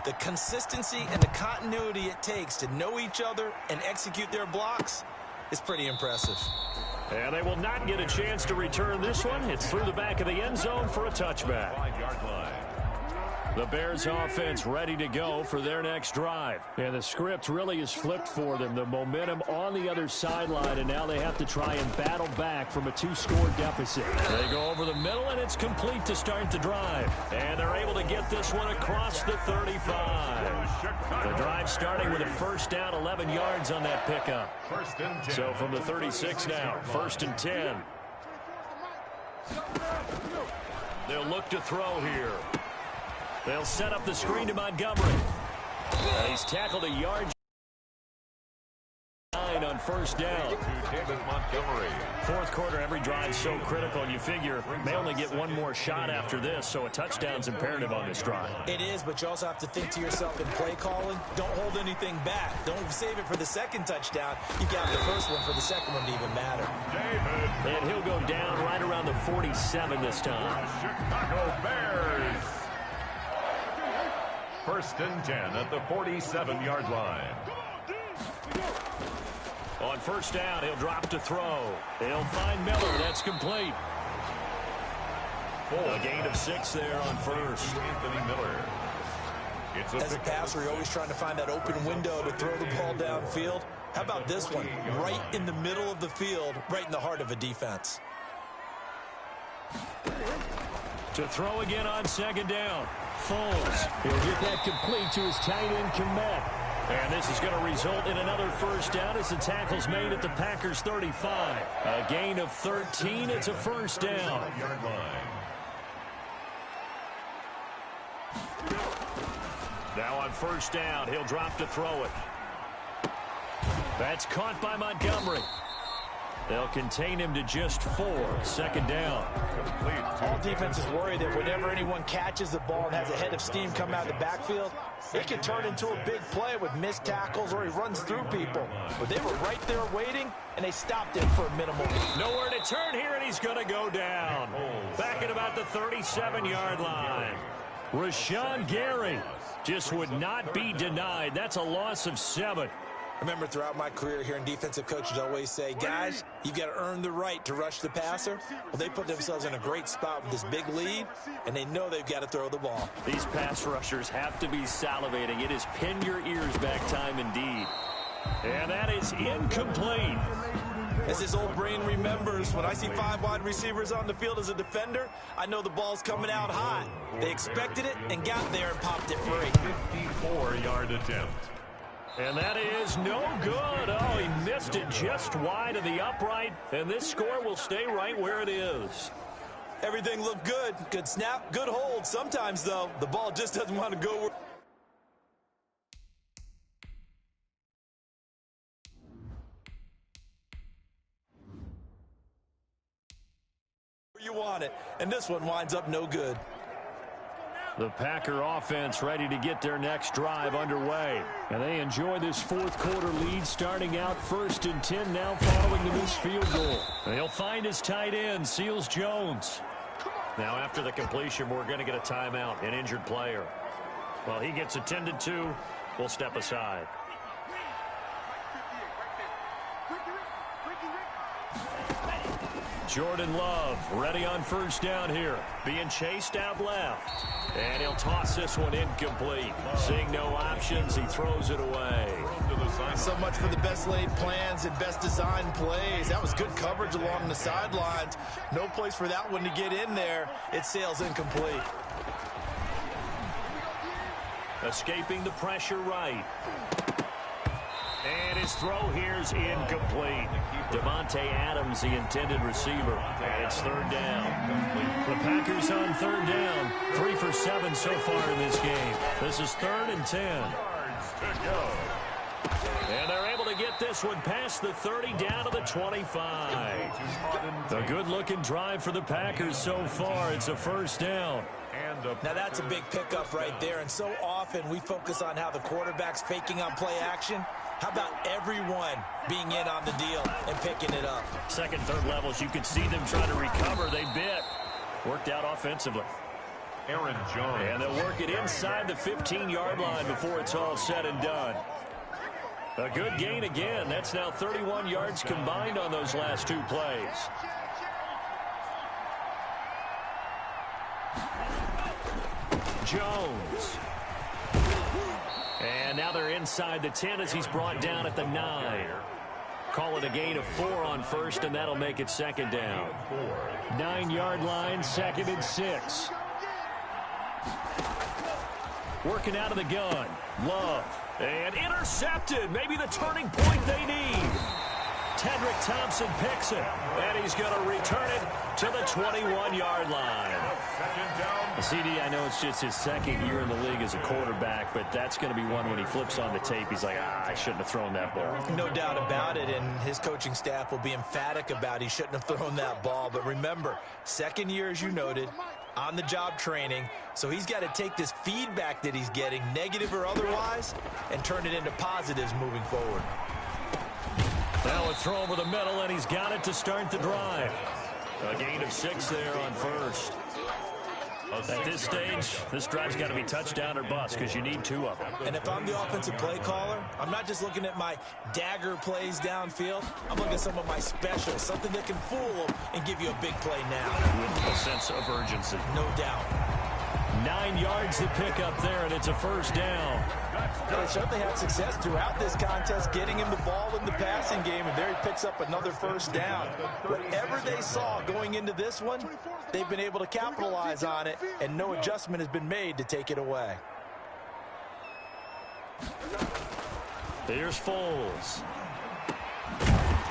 The consistency and the continuity it takes to know each other and execute their blocks is pretty impressive. And they will not get a chance to return this one. It's through the back of the end zone for a touchback. 5-yard line. The Bears offense ready to go for their next drive. And the script really is flipped for them. The momentum on the other sideline, and now they have to try and battle back from a 2-score deficit. They go over the middle, and it's complete to start the drive. And they're able to get this one across the 35. The drive starting with a first down, 11 yards on that pickup. First and 10. So from the 36 now, 1st and 10. They'll look to throw here. They'll set up the screen to Montgomery. He's tackled a yard 9 on first down. To David Montgomery. Fourth quarter, every drive so critical, and you figure may only get one more shot after this, so a touchdown's imperative on this drive. It is, but you also have to think to yourself in play calling, don't hold anything back. Don't save it for the second touchdown. You got the first one for the second one to even matter. David. And he'll go down right around the 47 this time. Chicago Bears. First and 10 at the 47-yard line. On first down, he'll drop to throw. He'll find Miller. That's complete. A gain of 6 there on first. Anthony Miller. As a passer, you're always trying to find that open window to throw the ball downfield. How about this one? Right in the middle of the field, right in the heart of a defense. To throw again on second down. Foles. He'll get that complete to his tight end Komet. And this is going to result in another first down as the tackle's made at the Packers 35. A gain of 13. It's a first down. Now on first down, he'll drop to throw it. That's caught by Montgomery. They'll contain him to just 4. Second down. All defenses worry that whenever anyone catches the ball and has a head of steam come out of the backfield, it can turn into a big play with missed tackles or he runs through people. But they were right there waiting, and they stopped him for a minimal. Nowhere to turn here, and he's going to go down. Back at about the 37-yard line. Rashawn Gary just would not be denied. That's a loss of 7. I remember throughout my career hearing defensive coaches always say, guys, you've got to earn the right to rush the passer. Well, they put themselves in a great spot with this big lead, and they know they've got to throw the ball. These pass rushers have to be salivating. It is pin your ears back time indeed. And that is incomplete. As his old brain remembers, when I see 5 wide receivers on the field as a defender, I know the ball's coming out hot. They expected it and got there and popped it free. 54-yard attempt. And that is no good. Oh, he missed it just wide of the upright, and this score will stay right where it is. Everything looked good. Good snap, good hold. Sometimes, though, the ball just doesn't want to go where you want it. And this one winds up no good. The Packer offense ready to get their next drive underway. And they enjoy this fourth quarter lead, starting out 1st and 10 now following the missed field goal. And he'll find his tight end, Seals Jones. Now after the completion, we're going to get a timeout, an injured player. Well, he gets attended to. We'll step aside. Jordan Love ready on 1st down here. Being chased out left. And he'll toss this one incomplete. Seeing no options, he throws it away. So much for the best laid plans and best designed plays. That was good coverage along the sidelines. No place for that one to get in there. It sails incomplete. Escaping the pressure right. And his throw here is incomplete. Devontae Adams, the intended receiver. And it's 3rd down. The Packers on 3rd down. 3 for 7 so far in this game. This is 3rd and 10. And they're able to get this one past the 30 down to the 25. A good-looking drive for the Packers so far. It's a 1st down. Now that's a big pickup right there, and so often we focus on how the quarterback's faking on play action. How about everyone being in on the deal and picking it up? 2nd, 3rd levels, you could see them trying to recover. They bit. Worked out offensively. Aaron Jones. And they'll work it inside the 15-yard line before it's all said and done. A good gain again. That's now 31 yards combined on those last 2 plays. Jones. And now they're inside the 10 as he's brought down at the 9. Call it a gain of 4 on 1st, and that'll make it 2nd down. 9-yard line, 2nd and 6. Working out of the gun. Love. And intercepted. Maybe the turning point they need. Tedrick Thompson picks it. And he's going to return it to the 21-yard line. CD, I know it's just his 2nd year in the league as a quarterback, but that's going to be one when he flips on the tape. He's like, I shouldn't have thrown that ball. No doubt about it, and his coaching staff will be emphatic about he shouldn't have thrown that ball. But remember, 2nd year, as you noted, on-the-job training, so he's got to take this feedback that he's getting, negative or otherwise, and turn it into positives moving forward. Now a throw over the middle, and he's got it to start the drive. A gain of 6 there on 1st. At this stage, this drive's got to be touchdown or bust because you need 2 of them. And if I'm the offensive play caller, I'm not just looking at my dagger plays downfield. I'm looking at some of my specials, something that can fool them and give you a big play now. With a sense of urgency. No doubt. 9 yards to pick up there, and it's a 1st down. They certainly had success throughout this contest, getting him the ball in the passing game, and there he picks up another 1st down. Whatever they saw going into this one, they've been able to capitalize on it, and no adjustment has been made to take it away. Here's Foles.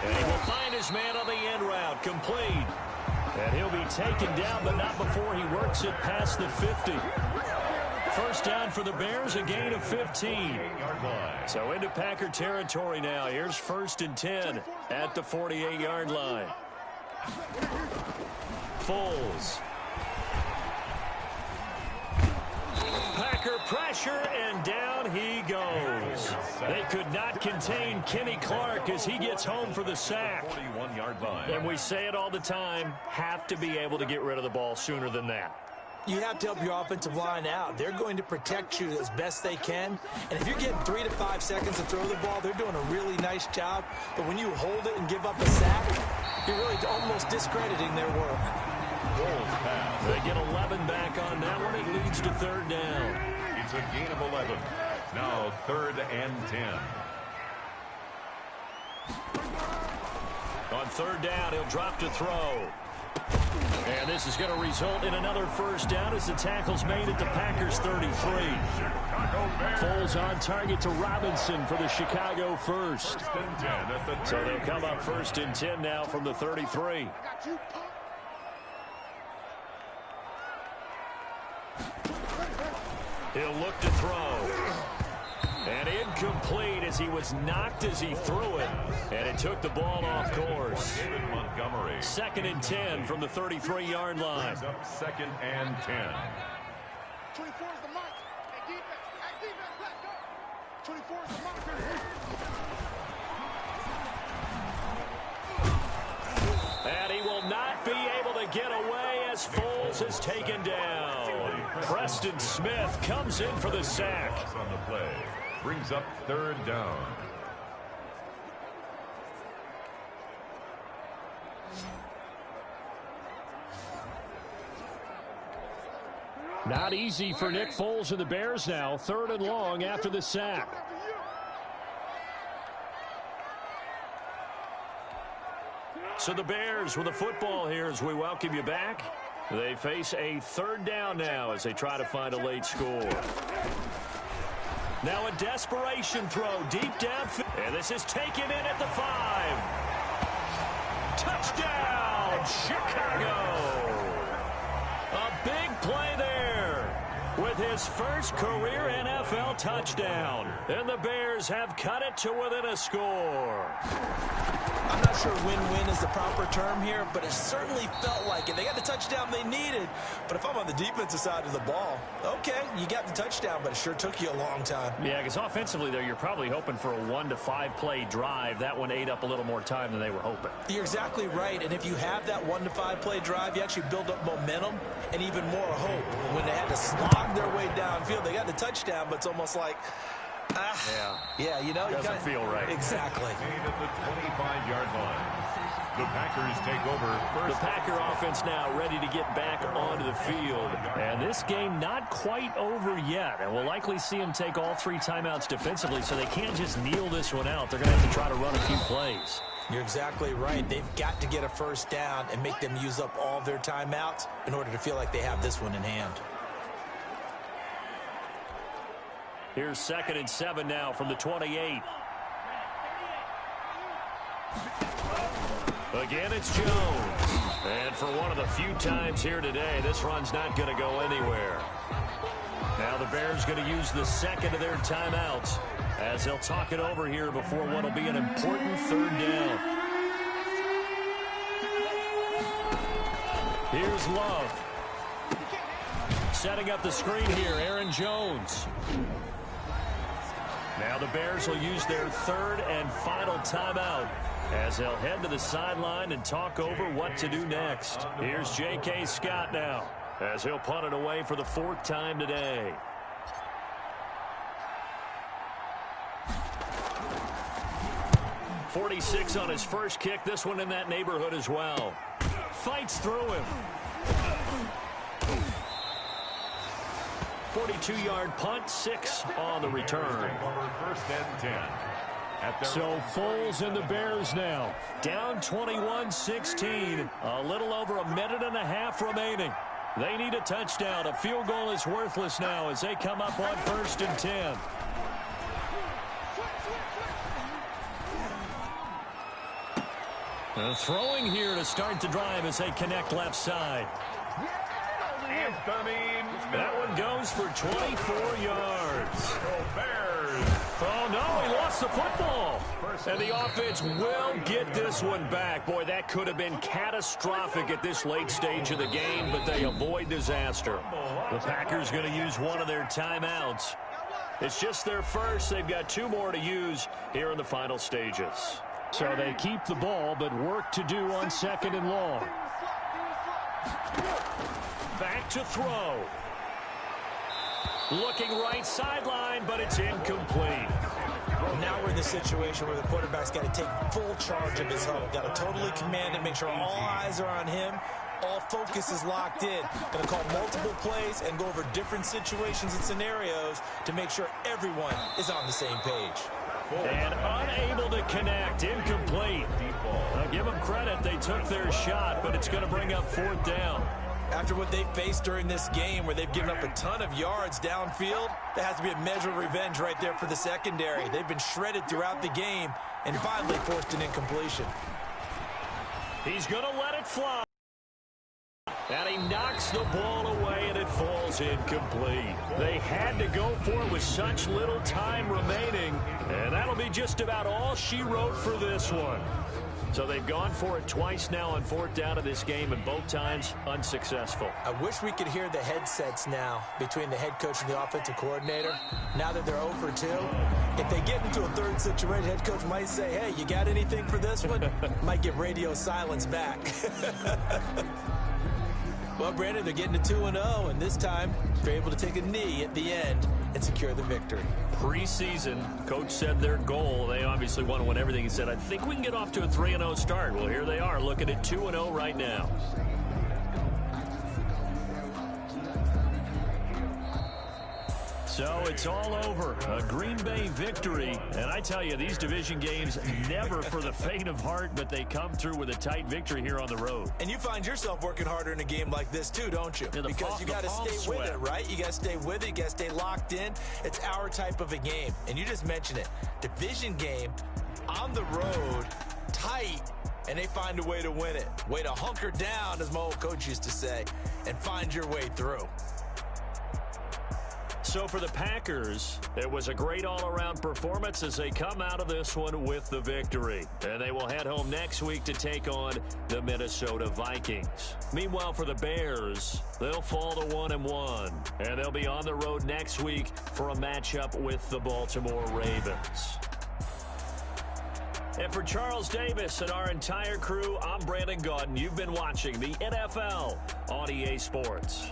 And he will find his man on the end route, complete. And he'll be taken down, but not before he works it past the 50. 1st down for the Bears, a gain of 15. So into Packer territory now. Here's 1st and 10 at the 48-yard line. Foles. Packer pressure, and down he goes. They could not contain Kenny Clark as he gets home for the sack. 41-yard line. And we say it all the time, have to be able to get rid of the ball sooner than that. You have to help your offensive line out. They're going to protect you as best they can. And if you're getting 3 to 5 seconds to throw the ball, they're doing a really nice job. But when you hold it and give up a sack, you're really almost discrediting their work. They get 11 back on that one. It leads to 3rd down. It's a gain of 11. Now 3rd and 10. On third down, he'll drop to throw. And this is going to result in another first down as the tackle's made at the Packers 33. Foles on target to Robinson for the Chicago first. So they'll come up 1st and 10 now from the 33. He'll look to throw. And incomplete as he was knocked as he threw it. And it took the ball off course. 2nd and 10 from the 33-yard line. Up 2nd and 10. 24 is the mark. Hey, defense, let's go. 24 is the marker. And he will not be able to get away as Foles is taken down. Preston Smith comes in for the sack. On the play. Brings up 3rd down. Not easy for Nick Foles and the Bears now. 3rd and long after the sack. So the Bears with the football here as we welcome you back. They face a 3rd down now as they try to find a late score. Now a desperation throw deep downfield. And this is taken in at the 5. Touchdown, Chicago. A big play there with his first career NFL touchdown. And the Bears have cut it to within a score. I'm not sure win-win is the proper term here, but it certainly felt like it. They got the touchdown they needed, but if I'm on the defensive side of the ball, okay, you got the touchdown, but it sure took you a long time. Yeah, because offensively, though, you're probably hoping for a 1 to 5 play drive. That one ate up a little more time than they were hoping. You're exactly right, and if you have that 1 to 5 play drive, you actually build up momentum and even more hope. When they had to slog their way downfield, they got the touchdown, but it's almost like, yeah, you know, doesn't feel right. Exactly. Made at the 25-yard line. The Packers take over. The Packer offense now ready to get back onto the field. And this game not quite over yet. And we'll likely see them take all 3 timeouts defensively, so they can't just kneel this one out. They're going to have to try to run a few plays. You're exactly right. They've got to get a first down and make them use up all their timeouts in order to feel like they have this one in hand. Here's 2nd and 7 now from the 28. Again, it's Jones. And for one of the few times here today, this run's not going to go anywhere. Now the Bears going to use the 2nd of their timeouts as they'll talk it over here before what will be an important 3rd down. Here's Love. Setting up the screen here, Aaron Jones. Now the Bears will use their 3rd and final timeout as they'll head to the sideline and talk over what to do next. Here's J.K. Scott now as he'll punt it away for the 4th time today. .46 on his first kick. This one in that neighborhood as well. Fights through him. 42-yard punt, 6 on the return. 1st and 10. So Foles and the Bears now down 21-16. A little over a minute and a half remaining. They need a touchdown. A field goal is worthless now as they come up on 1st and 10. Throwing here to start the drive as they connect left side. That one goes for 24 yards. Oh, no, he lost the football. And the offense will get this one back. Boy, that could have been catastrophic at this late stage of the game, but they avoid disaster. The Packers going to use one of their timeouts. It's just their first. They've got 2 more to use here in the final stages. So they keep the ball, but work to do on 2nd and long. Back to throw. Looking right sideline, but it's incomplete. Now we're in the situation where the quarterback's got to take full charge of his huddle. Got to totally command it, make sure all eyes are on him. All focus is locked in. Going to call multiple plays and go over different situations and scenarios to make sure everyone is on the same page. And unable to connect. Incomplete. Give him credit. They took their shot, but it's going to bring up 4th down. After what they faced during this game where they've given up a ton of yards downfield, there has to be a measure of revenge right there for the secondary. They've been shredded throughout the game and finally forced an incompletion. He's going to let it fly. And he knocks the ball away, and it falls incomplete. They had to go for it with such little time remaining, and that'll be just about all she wrote for this one. So they've gone for it twice now on 4th down of this game, and both times unsuccessful. I wish we could hear the headsets now between the head coach and the offensive coordinator. Now that they're 0 for 2, if they get into a third situation, head coach might say, hey, you got anything for this one? Might get radio silence back. Well, Brandon, they're getting to 2-0, and this time they're able to take a knee at the end and secure the victory. Preseason, coach said their goal, they obviously want to win everything. He said, I think we can get off to a 3-0 start. Well, here they are looking at 2-0 right now. So it's all over. A Green Bay victory. And I tell you, these division games, never for the faint of heart, but they come through with a tight victory here on the road. And you find yourself working harder in a game like this too, don't you? Yeah, because you got to stay with it, right? You got to stay with it. You got to stay locked in. It's our type of a game. And you just mentioned it. Division game, on the road, tight, and they find a way to win it. Way to hunker down, as my old coach used to say, and find your way through. So for the Packers, it was a great all-around performance as they come out of this one with the victory. And they will head home next week to take on the Minnesota Vikings. Meanwhile, for the Bears, they'll fall to 1-1. And they'll be on the road next week for a matchup with the Baltimore Ravens. And for Charles Davis and our entire crew, I'm Brandon Gaudin. You've been watching the NFL on EA Sports.